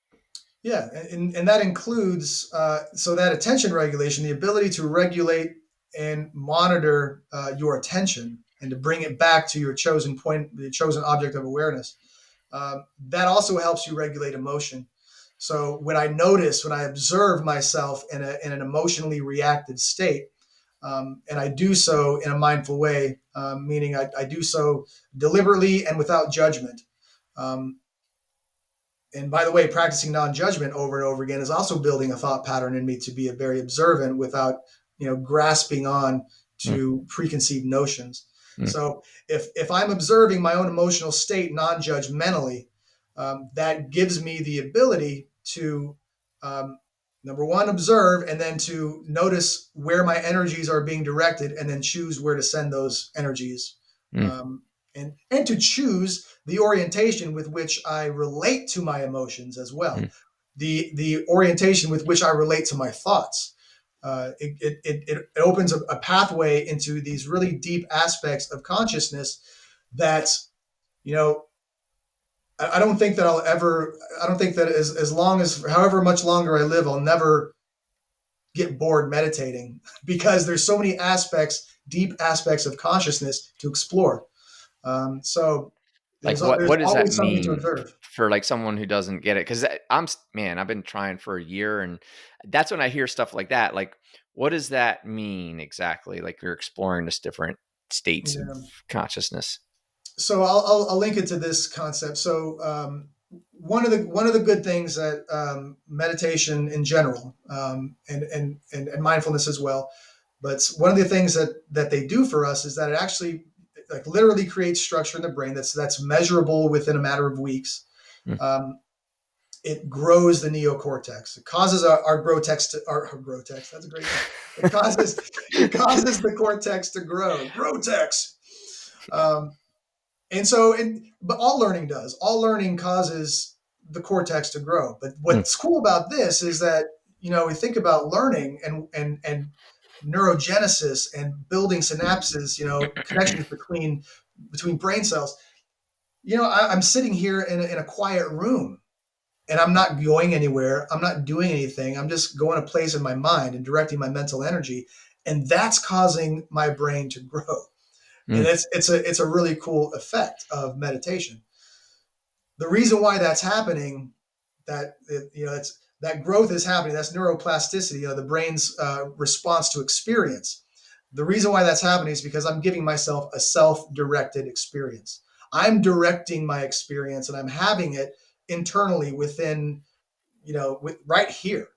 Yeah, and that includes so that attention regulation, the ability to regulate and monitor your attention and to bring it back to your chosen point, the chosen object of awareness. That also helps you regulate emotion. So when I observe myself in an emotionally reactive state, and I do so in a mindful way, meaning I do so deliberately and without judgment. Um, and by the way, practicing non-judgment over and over again is also building a thought pattern in me to be a very observant without, grasping on Mm, to preconceived notions. mm, So if I'm observing my own emotional state non-judgmentally, that gives me the ability to, um, number one, observe, and then to notice where my energies are being directed, and then choose where to send those energies. mm, Um, and to choose the orientation with which I relate to my emotions as well, mm, the orientation with which I relate to my thoughts. It opens a pathway into these really deep aspects of consciousness that, you know I don't think that I don't think that as long as however much longer I live, I'll never get bored meditating because there's so many aspects, deep aspects of consciousness to explore. So like there's what does that always something to mean observe. for like someone who doesn't get it? Because man, I've been trying for a year, and that's when I hear stuff like that. Like, what does that mean exactly? Like you're exploring this different states of Yeah. consciousness. So I'll link it to this concept. So one of the good things that meditation in general, and mindfulness as well, but one of the things that they do for us is that it actually, like, literally creates structure in the brain that's measurable within a matter of weeks. Mm, Um, it grows the neocortex. It causes our grotex to our grotex. That's a great name. It causes the cortex to grow. Grotex. Um, but all learning does. All learning causes the cortex to grow. But mm, what's cool about this is that, we think about learning and neurogenesis and building synapses, connections between brain cells. I'm sitting here in a quiet room, and I'm not going anywhere. I'm not doing anything. I'm just going a place in my mind and directing my mental energy, and that's causing my brain to grow. And mm, it's a really cool effect of meditation. The reason why that's happening, it's that growth is happening. That's neuroplasticity, the brain's response to experience. The reason why that's happening is because I'm giving myself a self-directed experience. I'm directing my experience, and I'm having it internally within, right here.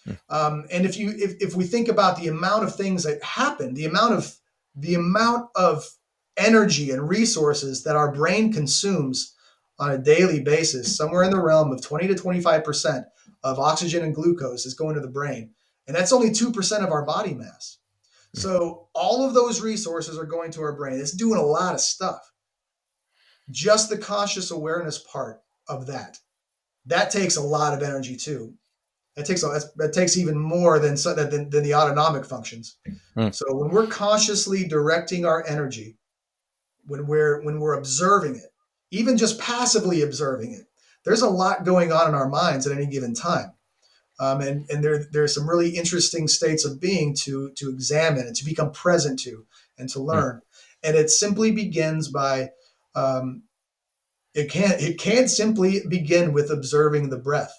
mm, And if we think about the amount of things that happen, the amount of energy and resources that our brain consumes on a daily basis, somewhere in the realm of 20 to 25% of oxygen and glucose is going to the brain, and that's only 2% of our body mass. mm, So all of those resources are going to our brain. It's doing a lot of stuff. Just the conscious awareness part of that takes a lot of energy too. That takes even more than the autonomic functions. mm, So when we're consciously directing our energy, when we're observing it, even just passively observing it, there's a lot going on in our minds at any given time. And there's some really interesting states of being to examine and to become present to and to Mm, learn. And it simply begins by um, it can simply begin with observing the breath,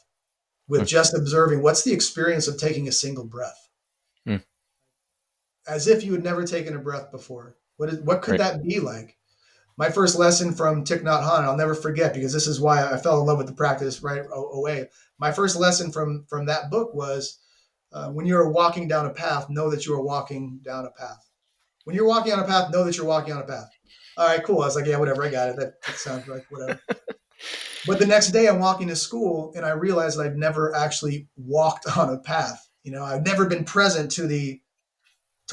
with mm, just observing what's the experience of taking a single breath, mm. as if you had never taken a breath before. What could Right. that be like? My first lesson from Thich Nhat Hanh, I'll never forget, because this is why I fell in love with the practice right away. My first lesson from that book was, when you're walking down a path, know that you are walking down a path. When you're walking on a path, know that you're walking on a path. All right, cool. I was like, yeah, whatever, I got it. That sounds like whatever. But the next day, I'm walking to school, and I realized that I'd never actually walked on a path. I've never been present to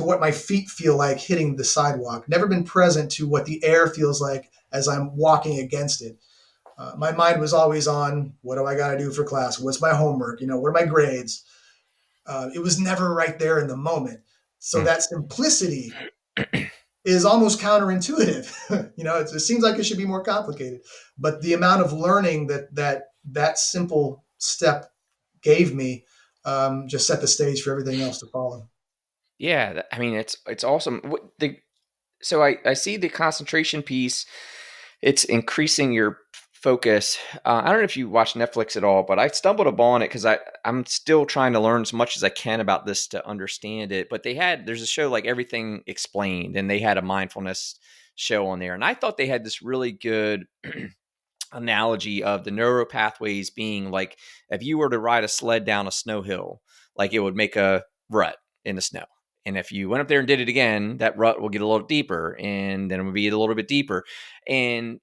what my feet feel like hitting the sidewalk. Never been present to what the air feels like as I'm walking against it. My mind was always on, what do I got to do for class? What's my homework? What are my grades? It was never right there in the moment. So Mm. that simplicity is almost counterintuitive. It seems like it should be more complicated, but the amount of learning that simple step gave me just set the stage for everything else to follow. Yeah, I mean, it's awesome. So I see the concentration piece. It's increasing your focus. I don't know if you watch Netflix at all, but I stumbled upon it because I'm still trying to learn as much as I can about this to understand it. But there's a show like Everything Explained, and they had a mindfulness show on there, and I thought they had this really good analogy of the neural pathways being like if you were to ride a sled down a snow hill, like it would make a rut in the snow. And if you went up there and did it again, that rut will get a little deeper and then it will be a little bit deeper. And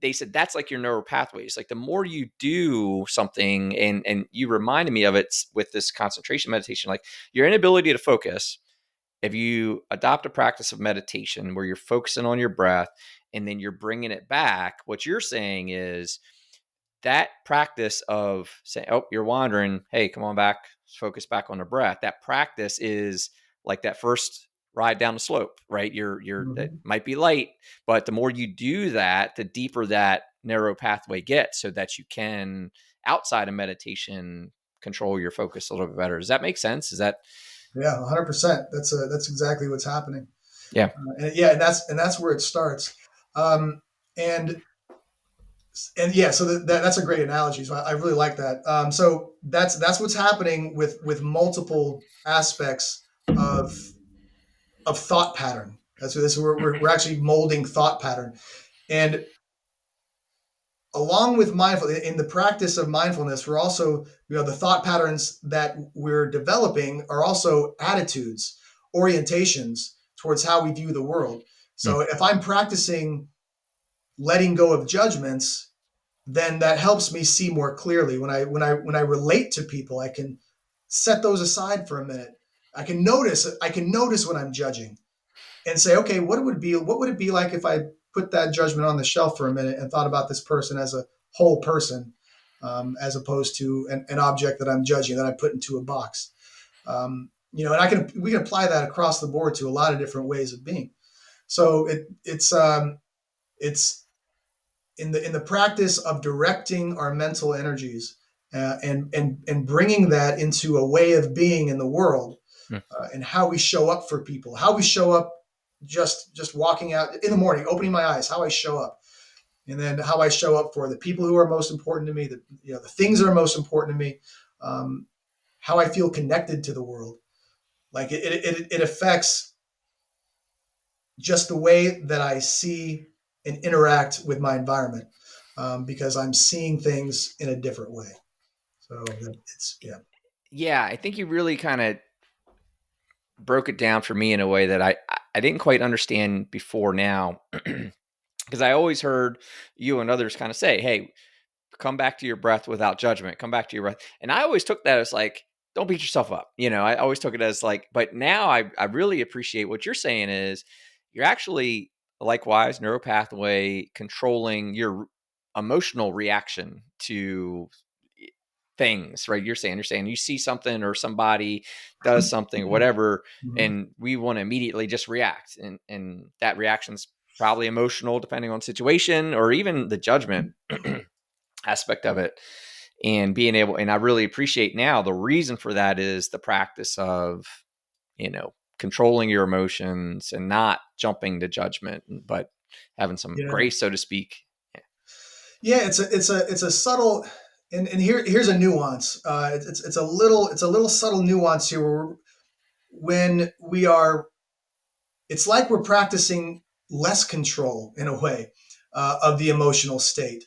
they said that's like your neural pathways. Like the more you do something, and you reminded me of it with this concentration meditation, like your inability to focus, if you adopt a practice of meditation where you're focusing on your breath and then you're bringing it back, what you're saying is that practice of saying, "Oh, you're wandering. Hey, come on back. Focus back on the breath." That practice is like that first ride down the slope, right? You're that Mm-hmm. might be light, but the more you do that, the deeper that narrow pathway gets, so that you can outside of meditation control your focus a little bit better. Does that make sense? Is that Yeah, 100%. That's exactly what's happening. yeah? And yeah, and that's where it starts. Um, and and yeah, so that's a great analogy. So I really like that. So that's what's happening with multiple aspects of of thought pattern. That's what this we're actually molding thought pattern. And along with mindful in the practice of mindfulness, we're also, the thought patterns that we're developing are also attitudes, orientations towards how we view the world. Mm, So if I'm practicing letting go of judgments, then that helps me see more clearly. When I relate to people, I can set those aside for a minute. I can notice when I'm judging and say, okay, what would it be like if I put that judgment on the shelf for a minute and thought about this person as a whole person, as opposed to an object that I'm judging that I put into a box. And we can apply that across the board to a lot of different ways of being. So it's in the practice of directing our mental energies, and bringing that into a way of being in the world, mm, and how we show up for people, how we show up just walking out in the morning, opening my eyes, how I show up, and then how I show up for the people who are most important to me, the things that are most important to me, um, how I feel connected to the world. Like it affects just the way that I see and interact with my environment, because I'm seeing things in a different way. So it's yeah. yeah, I think you really kind of broke it down for me in a way that I didn't quite understand before now. Because I always heard you and others kind of say, "Hey, come back to your breath without judgment. Come back to your breath." And I always took that as like, don't beat yourself up. I always took it as like, but now I really appreciate what you're saying is you're actually likewise neuropathway controlling your emotional reaction to things, right? You're saying you see something or somebody does something or whatever, Mhm. and we want to immediately just react. And that reaction's probably emotional depending on situation or even the judgment aspect of it. and being able, and I really appreciate now the reason for that is the practice of, controlling your emotions and not jumping to judgment, but having some Yeah. grace, so to speak. Yeah, it's a subtle, and here's a nuance. It's a little subtle nuance here where when we are, it's like we're practicing less control in a way of the emotional state,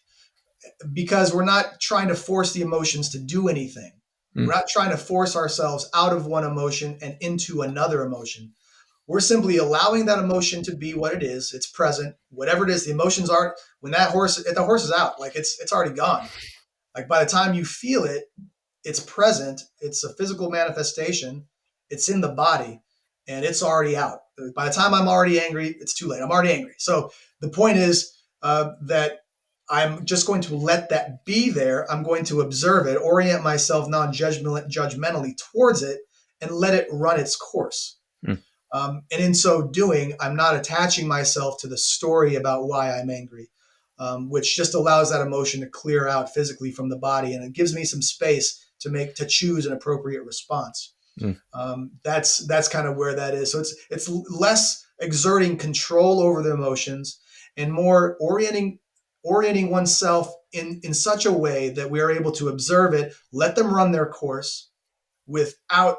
because we're not trying to force the emotions to do anything. Mm, We're not trying to force ourselves out of one emotion and into another emotion. We're simply allowing that emotion to be what it is. It's present, whatever it is. The emotions are, when if the horse is out, like it's already gone. Like by the time you feel it, it's present. It's a physical manifestation. It's in the body, and it's already out. By the time I'm already angry, it's too late. I'm already angry. So the point is that I'm just going to let that be there. I'm going to observe it, orient myself non-judgmentally towards it, and let it run its course. mm, And in so doing, I'm not attaching myself to the story about why I'm angry, which just allows that emotion to clear out physically from the body, and it gives me some space to choose an appropriate response. mm. That's kind of where that is. So it's less exerting control over the emotions and more orienting oneself in such a way that we are able to observe it, let them run their course without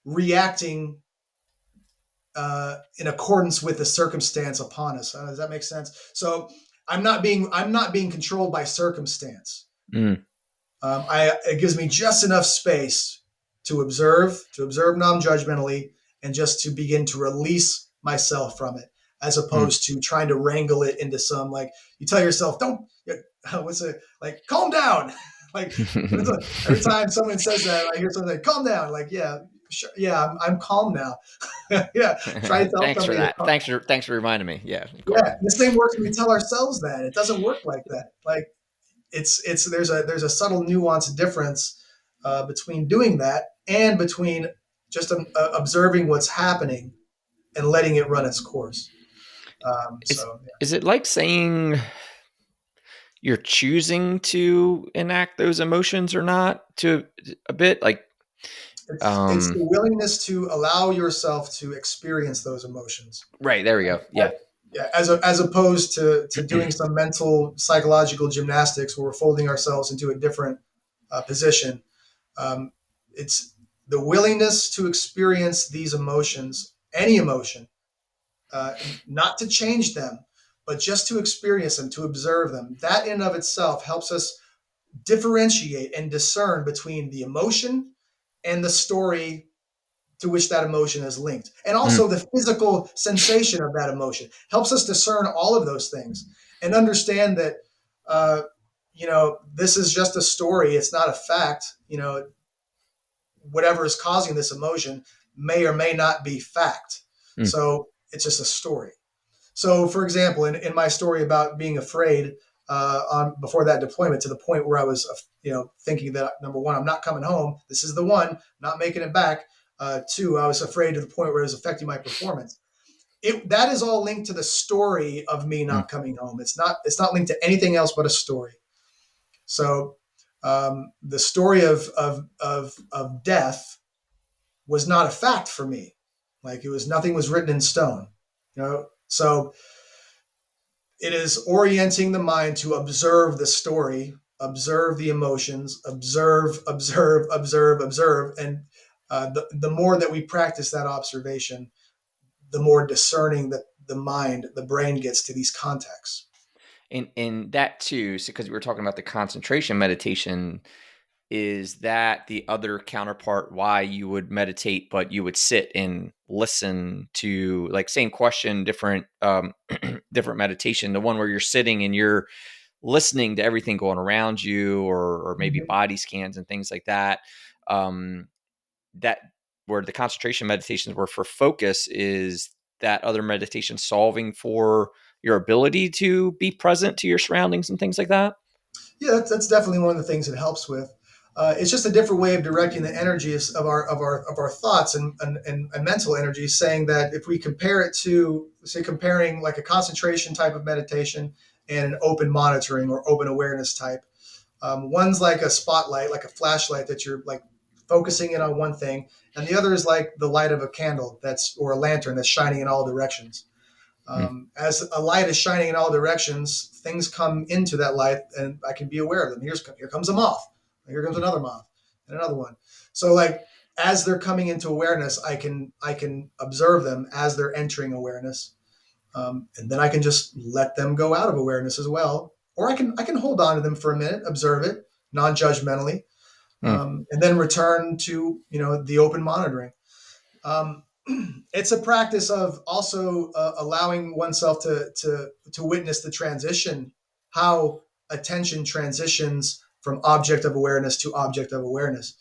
reacting in accordance with the circumstance upon us. Does that make sense? So I'm not being controlled by circumstance. Mm. It gives me just enough space to observe non-judgmentally, and just to begin to release myself from it, as Mm. opposed to trying to wrangle it into some, like, you tell yourself, don't, what's it, like, calm down. Like, every time someone says that, I hear something like, calm down. Like, yeah, sure, yeah, I'm calm now. Yeah, try to tell Thanks for somebody to that. calm. Thanks for reminding me. Yeah, Yeah, the same works when we tell ourselves that. It doesn't work like that. Like, it's there's a subtle nuance difference between doing that and between just observing what's happening and letting it run its course. is So is it like saying you're choosing to enact those emotions or not, to a bit like, it's the willingness to allow yourself to experience those emotions. right, there we go. Yeah. Yeah, as opposed to doing some mental psychological gymnastics where we're folding ourselves into a different position. Um, it's the willingness to experience these emotions, any emotion, uh, not to change them, but just to experience them, to observe them. That in and of itself helps us differentiate and discern between the emotion and the story to which that emotion is linked. And Mm, also the physical sensation of that emotion helps us discern all of those things and understand that, this is just a story. It's not a fact. Whatever is causing this emotion may or may not be fact. mm, So it's just a story. So, for example, in my story about being afraid on before that deployment, to the point where I was, thinking that, number one, I'm not coming home. This is the one, not making it back. Two, I was afraid to the point where it was affecting my performance. That is all linked to the story of me mm. not coming home. It's not linked to anything else but a story. So, the story of death was not a fact for me. Like, it was, nothing was written in stone. So it is orienting the mind to observe the story, observe the emotions, observe, and the more that we practice that observation, the more discerning that the brain gets to these contexts. And that too, because we were talking about the concentration meditation, is that the other counterpart why you would meditate, but you would sit and listen to, like, same question, different different meditation, the one where you're sitting and you're listening to everything going around you, or maybe Mm-hmm. body scans and things like that. um that where the concentration meditations were for focus, is that other meditation solving for your ability to be present to your surroundings and things like that. Yeah, that's definitely one of the things it helps with. It's just a different way of directing the energies of our thoughts and mental energies. Saying that if we compare it to, say, comparing like a concentration type of meditation and an open monitoring or open awareness type. One's like a spotlight, like a flashlight that you're like focusing in on one thing, and the other is like the light of a candle that's or a lantern that's shining in all directions. Mm, As a light is shining in all directions, things come into that light, and I can be aware of them. Here comes a moth. Here comes mm, another moth, and another one. So like as they're coming into awareness, I can observe them as they're entering awareness, and then I can just let them go out of awareness as well, or I can hold on to them for a minute, observe it non-judgmentally, mm. and then return to the open monitoring. Um, it's a practice of also allowing oneself to witness the transition, how attention transitions from object of awareness to object of awareness,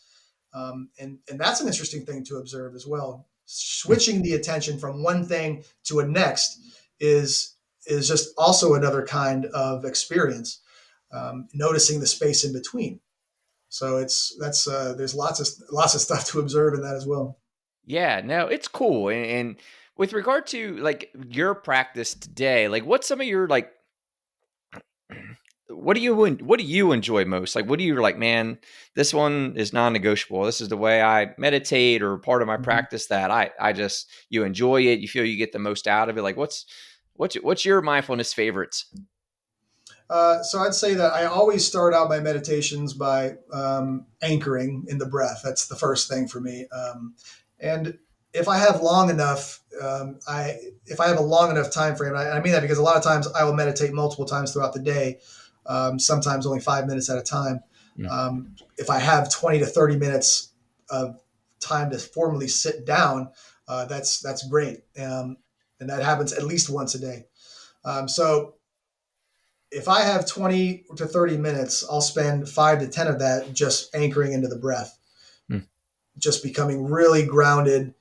and that's an interesting thing to observe as well. Mm. Switching the attention from one thing to a next is is just also another kind of experience. Noticing the space in between. So there's lots of stuff to observe in that as well. Yeah, no, it's cool. And with regard to like your practice today, like what's some of your like what do you enjoy most? Like what do you like, man, this one is non-negotiable. This is the way I meditate or part of my Mhm. practice that I just you enjoy it, you feel you get the most out of it. Like what's your mindfulness favorites? So I'd say that I always start out my meditations by anchoring in the breath. That's the first thing for me. And if I have long enough, I if I have a long enough time frame, I mean that because a lot of times I will meditate multiple times throughout the day, sometimes only 5 minutes at a time. Mm, If I have 20 to 30 minutes of time to formally sit down, that's great, and that happens at least once a day. So if I have 20 to 30 minutes, I'll spend 5 to 10 of that just anchoring into the breath, mm, just becoming really grounded,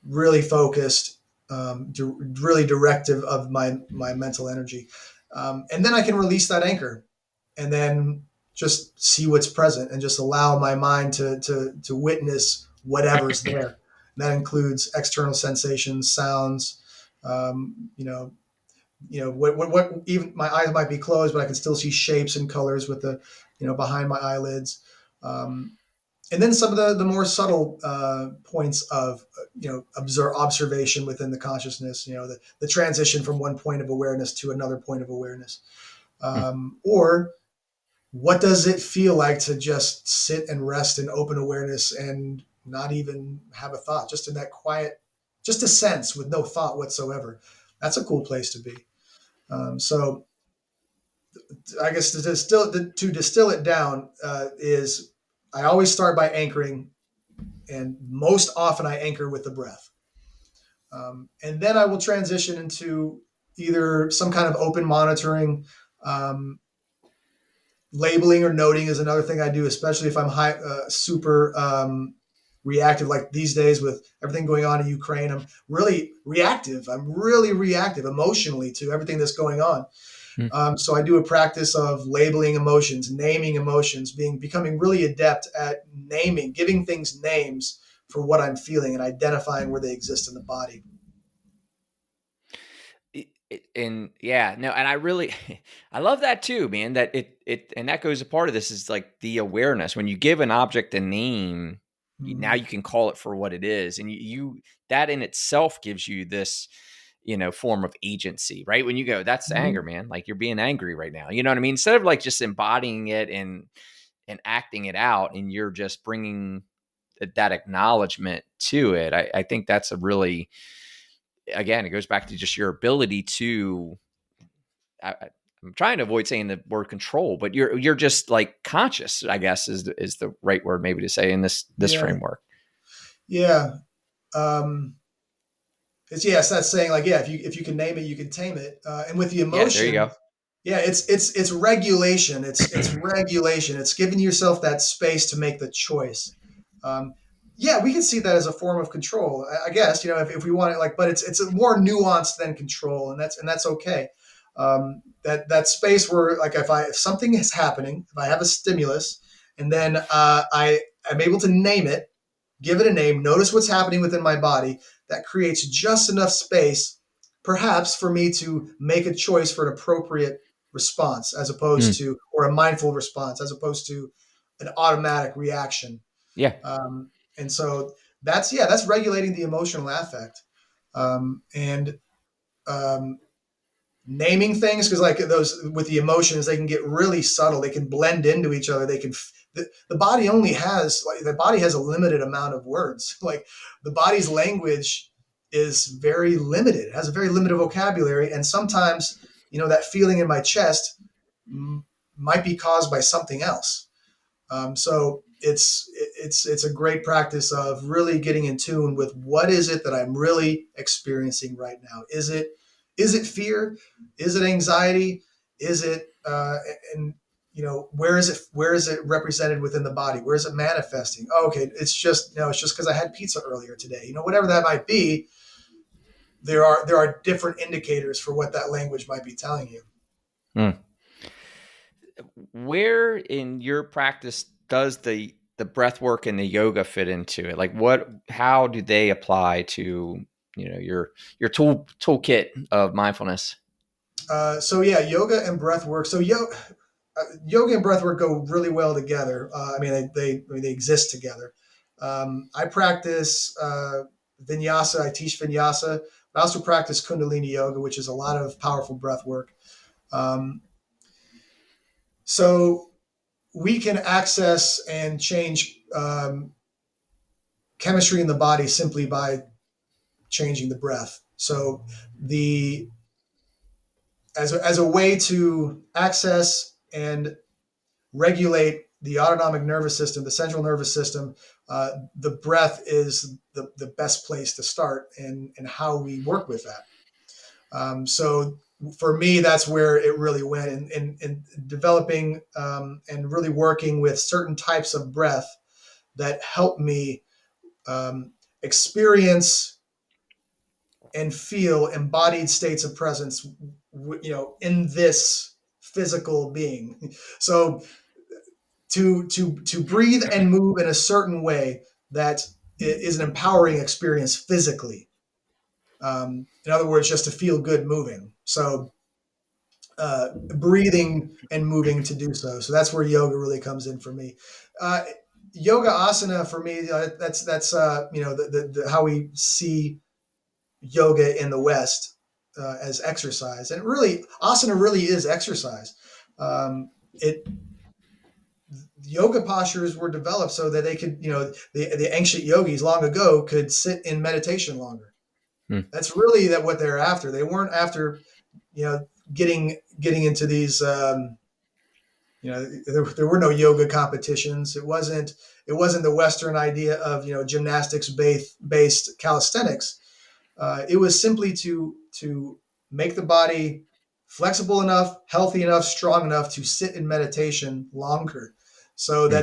really focused, really directive of my mental energy. And then I can release that anchor and then just see what's present and just allow my mind to witness whatever's there. And that includes external sensations, sounds, you know, what even my eyes might be closed, but I can still see shapes and colors with the behind my eyelids. Um, and then some of the more subtle points of observation within the consciousness, the transition from one point of awareness to another point of awareness, mm. or what does it feel like to just sit and rest in open awareness and not even have a thought, just in that quiet, just a sense with no thought whatsoever. That's a cool place to be. So I guess to distill it down is I always start by anchoring, and most often I anchor with the breath, and then I will transition into either some kind of open monitoring. Um, Labeling or noting is another thing I do, especially if I'm super reactive. Like these days with everything going on in Ukraine, I'm really reactive. I'm really reactive emotionally to everything that's going on. Mm. So I do a practice of labeling emotions, naming emotions, becoming really adept at naming, giving things names for what I'm feeling and identifying where they exist in the body. And yeah, no, and I really, I love that too, man. That and that goes a part of this is like the awareness. When you give an object a name, now Mm-hmm. you can call it for what it is, and you that in itself gives you this, form of agency, right? When you go, that's anger, Mm-hmm. man. Like you're being angry right now. You know what I mean? Instead of like just embodying it and acting it out, and you're just bringing that acknowledgement to it. I think that's a really, again, it goes back to just your ability to I'm trying to avoid saying the word control, but you're just like conscious, I guess is the right word maybe to say in this Yeah, framework. yeah. Um, yes, that's saying like yeah, if you can name it, you can tame it. And with the Yeah, there you emotion, go. yeah, it's regulation. It's regulation. It's giving yourself that space to make the choice. Um, yeah, we can see that as a form of control, I guess. If we want it, like, but it's more nuanced than control, and that's okay. That space where, like, if something is happening, if I have a stimulus, and then I am able to name it, give it a name, notice what's happening within my body, that creates just enough space, perhaps, for me to make a choice for an appropriate response as opposed Mm. to, or a mindful response as opposed to an automatic reaction. Yeah. And so that's regulating the emotional affect. And um, naming things, because like those with the emotions, they can get really subtle, they can blend into each other, they can the body only has, like, the body has a limited amount of words. Like, the body's language is very limited, it has a very limited vocabulary, and sometimes, that feeling in my chest might be caused by something else. So it's a great practice of really getting in tune with what is it that I'm really experiencing right now. Is it fear? Is it anxiety? Is it and where is it represented within the body? Where is it manifesting? Oh, okay, it's just because I had pizza earlier today. Whatever that might be, there are different indicators for what that language might be telling you. Mm. Where in your practice does the breath work and the yoga fit into it? Like, how do they apply to, your toolkit of mindfulness? So yeah, yoga and breath work. So yoga and breath work go really well together. They exist together. I practice vinyasa. I teach vinyasa. I also practice Kundalini yoga, which is a lot of powerful breath work. Um, so we can access and change chemistry in the body simply by changing the breath. So the as a way to access and regulate the autonomic nervous system, the central nervous system, the breath is the best place to start, and how we work with that. So for me, that's where it really went in developing and really working with certain types of breath that help me experience and feel embodied states of presence, in this physical being. So to breathe and move in a certain way that is an empowering experience physically. In other words, just to feel good moving. So breathing and moving to do so. So that's where yoga really comes in for me. Uh, Yoga asana for me, that's how we see yoga in the West as exercise, and really asana really is exercise. It Yoga postures were developed so that they could, the ancient yogis long ago could sit in meditation longer. Hmm. That's really that what they're after. They weren't after, you know, getting into these. There were no yoga competitions. It wasn't the Western idea of gymnastics based calisthenics. It was simply to make the body flexible enough, healthy enough, strong enough to sit in meditation longer. Hmm.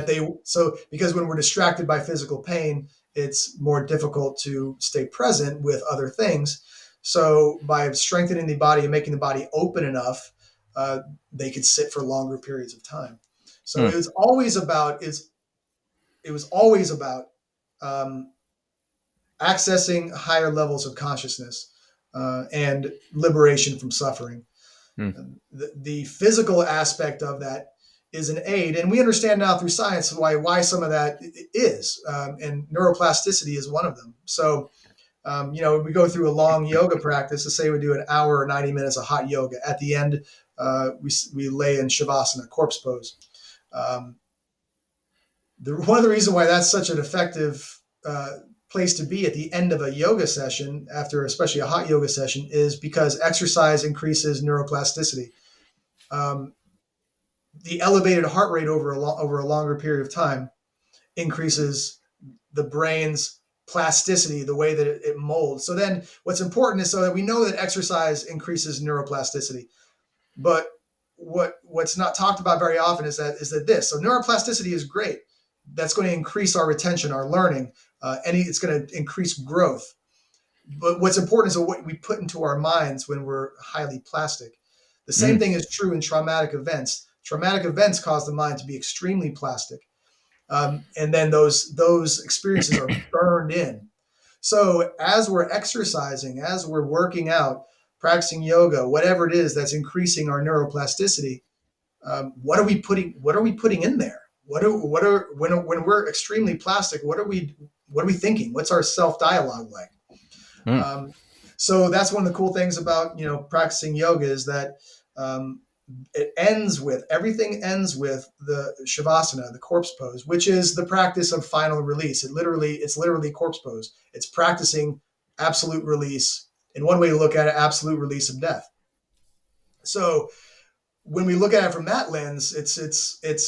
So because when we're distracted by physical pain, it's more difficult to stay present with other things. So by strengthening the body and making the body open enough, uh, they could sit for longer periods of time. So Hmm. it was always about um, accessing higher levels of consciousness and liberation from suffering. Hmm. The physical aspect of that is an aid, and we understand now through science why some of that is, and neuroplasticity is one of them. So, we go through a long yoga practice. Let's say we do an hour or 90 minutes of hot yoga. At the end, we lay in Shavasana, corpse pose. Um, one of the reasons why that's such an effective place to be at the end of a yoga session, after especially a hot yoga session, is because exercise increases neuroplasticity. Um, the elevated heart rate over a longer period of time increases the brain's plasticity, the way that it molds. So then, what's important is so that we know that exercise increases neuroplasticity, but what's not talked about very often is that this. So neuroplasticity is great. That's going to increase our retention, our learning, it's going to increase growth. But what's important is what we put into our minds when we're highly plastic. The same Hmm. thing is true in traumatic events. Traumatic events cause the mind to be extremely plastic, and then those experiences are burned in. So as we're exercising, as we're working out, practicing yoga, whatever it is that's increasing our neuroplasticity, what are we putting in there? When we're extremely plastic, what are we thinking? What's our self dialogue like? Mm. Um, so that's one of the cool things about practicing yoga is that um, everything ends with the Shavasana, the corpse pose, which is the practice of final release. It's literally corpse pose. It's practicing absolute release. In one way to look at it, absolute release of death. So when we look at it from that lens, it's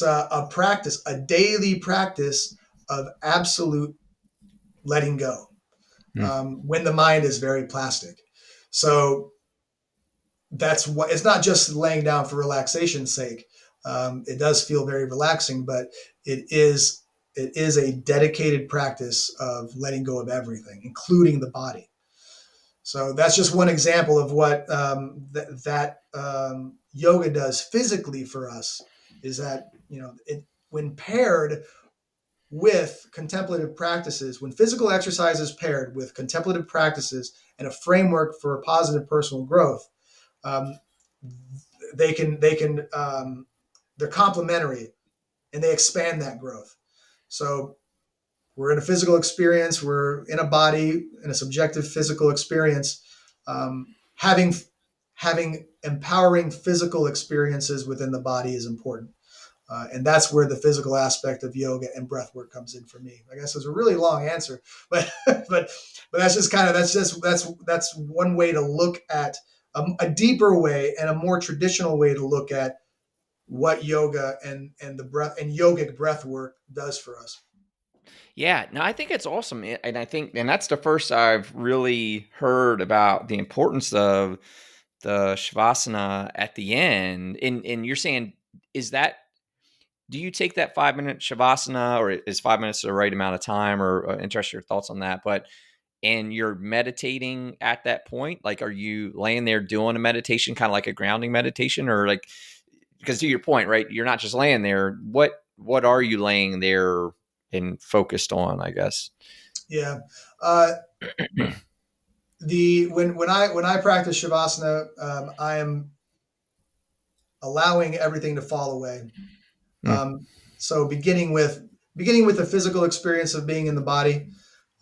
a practice, a daily practice of absolute letting go Mm. when the mind is very plastic. So that's what it's not just laying down for relaxation's sake. It does feel very relaxing, but it is a dedicated practice of letting go of everything, including the body. So that's just one example of what yoga does physically for us. Is that when paired with contemplative practices, when physical exercise is paired with contemplative practices and a framework for positive personal growth, um, they're complementary and they expand that growth. So we're in a physical experience, we're in a body, in a subjective physical experience. Having empowering physical experiences within the body is important. And that's where the physical aspect of yoga and breath work comes in for me. I guess it's a really long answer, but that's just kind of that's one way to look at a deeper way and a more traditional way to look at what yoga and the breath and yogic breath work does for us. Yeah, no, I think it's awesome, and I think, and that's the first I've really heard about the importance of the shavasana at the end. And you're saying, is that, do you take that 5 minute shavasana, or is 5 minutes the right amount of time? Or interest your thoughts on that? But and you're meditating at that point, like, are you laying there doing a meditation, kind of like a grounding meditation, or like, because to your point, right, you're not just laying there. What are you laying there and focused on, I guess? Yeah. Uh, the when I practice shavasana, I am allowing everything to fall away. Mm, So beginning with the physical experience of being in the body,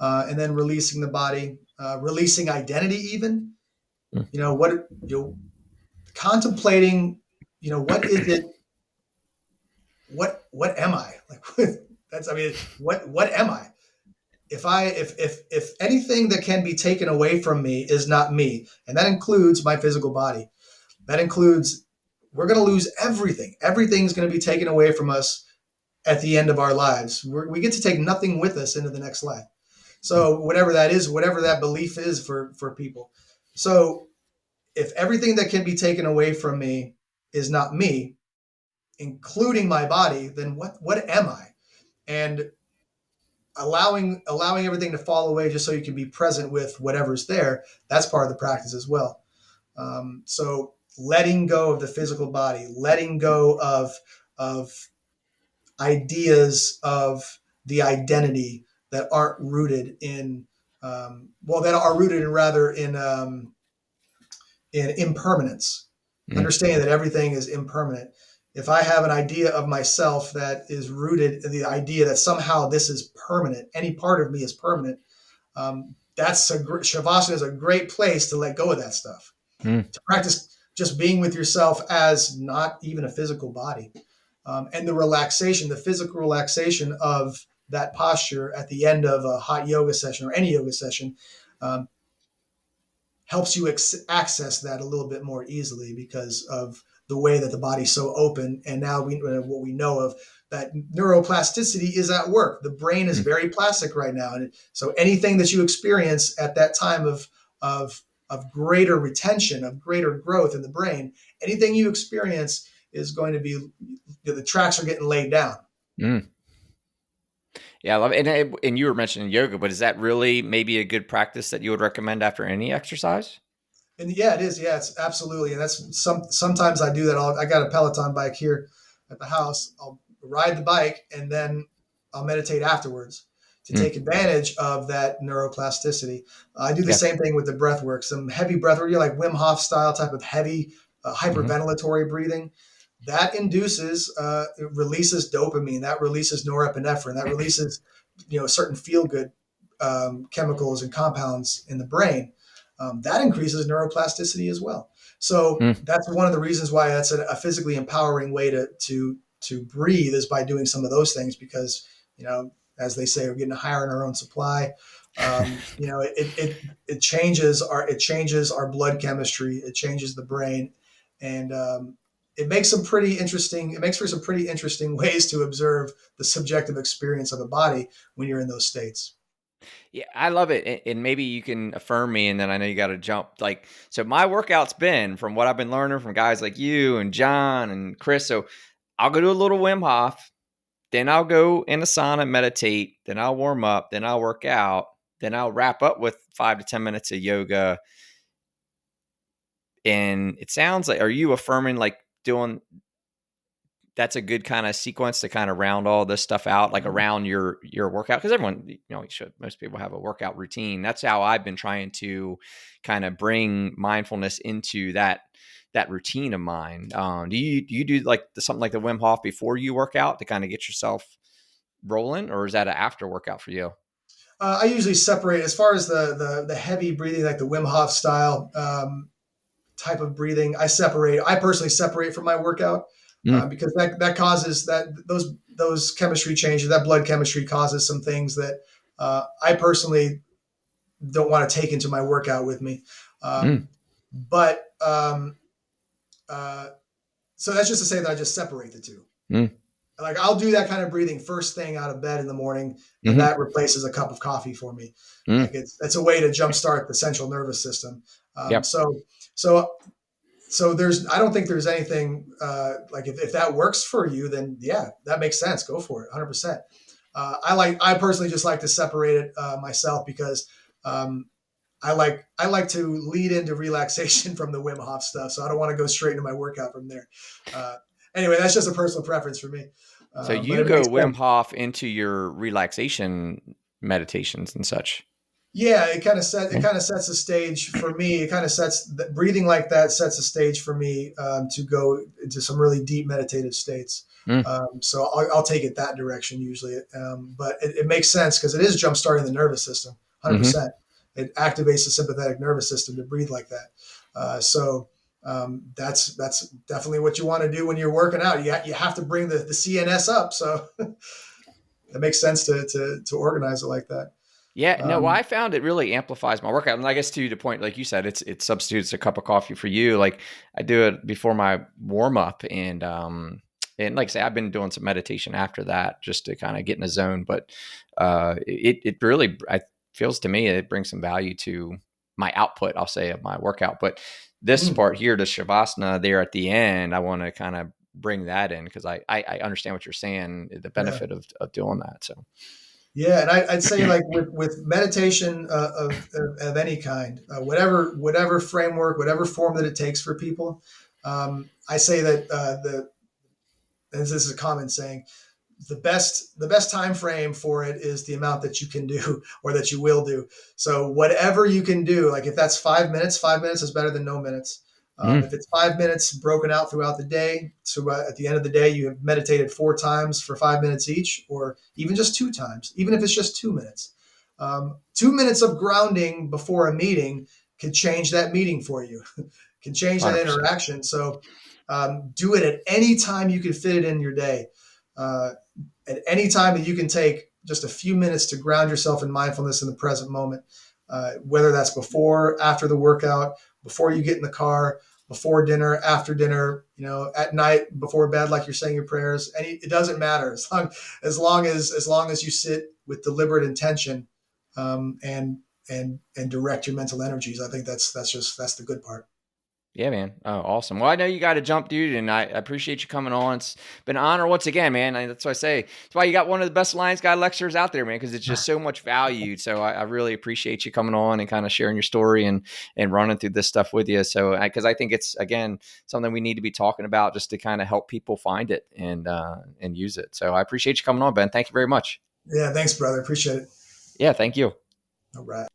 and then releasing the body, releasing identity, even mm, what contemplating, what is it? What am I like? That's I mean, what am I? If anything that can be taken away from me is not me, and that includes my physical body, that includes we're going to lose everything. Everything's going to be taken away from us at the end of our lives. We get to take nothing with us into the next life. mm, So whatever that is, whatever that belief is for people. So if everything that can be taken away from me is not me, including my body, then what am I? And allowing everything to fall away just so you can be present with whatever's there, that's part of the practice as well. So letting go of the physical body, letting go of ideas of the identity that aren't rooted in that are rooted in rather in impermanence. mm, Understanding that everything is impermanent. If I have an idea of myself that is rooted in the idea that somehow this is permanent, any part of me is permanent, Shavasana is a great place to let go of that stuff. mm, To practice just being with yourself as not even a physical body, and the relaxation, the physical relaxation of that posture at the end of a hot yoga session or any yoga session, um, helps you access that a little bit more easily because of the way that the body's so open. And now what we know of that neuroplasticity is at work. The brain is mm, very plastic right now, and so anything that you experience at that time of of greater retention, of greater growth in the brain, anything you experience is going to be the tracks are getting laid down. mm. Yeah, I love it. And you were mentioning yoga, but is that really maybe a good practice that you would recommend after any exercise? And yeah, it is. Yeah, it's absolutely. And that's sometimes I do that. I got a Peloton bike here at the house. I'll ride the bike and then I'll meditate afterwards to Mm. take advantage of that neuroplasticity. I do the Yeah. same thing with the breath work, some heavy breath work, like Wim Hof style type of heavy Mm-hmm. hyperventilatory breathing. That induces, it releases dopamine, that releases norepinephrine, that releases, certain feel good chemicals and compounds in the brain. That increases neuroplasticity as well. So Mm. that's one of the reasons why that's a physically empowering way to breathe, is by doing some of those things, because as they say, we're getting higher in our own supply. It changes our blood chemistry, it changes the brain, and it makes some pretty interesting. It makes for some pretty interesting ways to observe the subjective experience of a body when you're in those states. Yeah, I love it. And maybe you can affirm me, and then I know you got to jump. Like, so my workout's been, from what I've been learning from guys like you and John and Chris. So I'll go do a little Wim Hof, then I'll go in Asana, meditate, then I'll warm up, then I'll work out, then I'll wrap up with 5 to 10 minutes of yoga. And it sounds like, are you affirming like doing that's a good kind of sequence to kind of round all this stuff out, like around your workout? Because everyone, you should, most people have a workout routine. That's how I've been trying to kind of bring mindfulness into that routine of mine. Do you do like something like the Wim Hof before you work out to kind of get yourself rolling, or is that an after workout for you? I usually separate, as far as the heavy breathing, like the Wim Hof style type of breathing. I personally separate from my workout, Mm, because that causes those chemistry changes. That blood chemistry causes some things that I personally don't want to take into my workout with me. mm, But uh, so that's just to say that I just separate the two. mm, Like, I'll do that kind of breathing first thing out of bed in the morning, and mm-hmm, that replaces a cup of coffee for me. mm, Like, it's a way to jumpstart the central nervous system. Um, yep. so so I don't think there's anything like, if that works for you, then yeah, that makes sense. Go for it, 100%. I personally just like to separate it myself, because um, I like to lead into relaxation from the Wim Hof stuff, so I don't want to go straight into my workout from there. Uh, anyway, that's just a personal preference for me, So but you it makes go Wim sense. Hof into your relaxation meditations and such. Yeah, it kind of sets the stage for me. It kind of sets breathing like that sets the stage for me to go into some really deep meditative states. Mm, So I'll take it that direction usually, but it makes sense because it is jump starting the nervous system, mm-hmm. 100%. It activates the sympathetic nervous system to breathe like that. That's definitely what you want to do when you're working out. You have to bring the CNS up, so it makes sense to organize it like that. Yeah, no, well, Um, I found it really amplifies my workout. And I guess to the point, like you said, it substitutes a cup of coffee for you. Like I do it before my warm up, and like I say, I've been doing some meditation after that just to kind of get in the zone. But it really feels to me it brings some value to my output, I'll say, of my workout. But this mm, part here, the Shavasana there at the end, I want to kind of bring that in because I understand what you're saying, the yeah. benefit of doing that. So Yeah, and I'd say, like, with meditation of any kind, whatever framework, whatever form that it takes for people, I say that this is a common saying, the best time frame for it is the amount that you can do or that you will do. So whatever you can do, like if that's 5 minutes, 5 minutes is better than no minutes. mm, If it's 5 minutes broken out throughout the day, so at the end of the day you have meditated 4 times for 5 minutes each, or even just 2 times, even if it's just 2 minutes. 2 minutes of grounding before a meeting can change that meeting for you, can change that 100%. interaction. So do it at any time you can fit it in your day. Uh, at any time that you can take just a few minutes to ground yourself in mindfulness in the present moment, whether that's before, after the workout, before you get in the car, before dinner, after dinner, at night, before bed, like you're saying your prayers. It doesn't matter, as long as you sit with deliberate intention, and direct your mental energies. I think that's the good part. Yeah, man. Oh, awesome. Well, I know you got to jump, dude, and I appreciate you coming on. It's been an honor once again, man. That's what I say. That's why you got one of the best Lions Guy lectures out there, man, because it's just so much valued. So I really appreciate you coming on and kind of sharing your story and running through this stuff with you. So, because I think it's, again, something we need to be talking about just to kind of help people find it and use it. So I appreciate you coming on, Ben. Thank you very much. Yeah, thanks, brother. Appreciate it. Yeah, thank you. All right.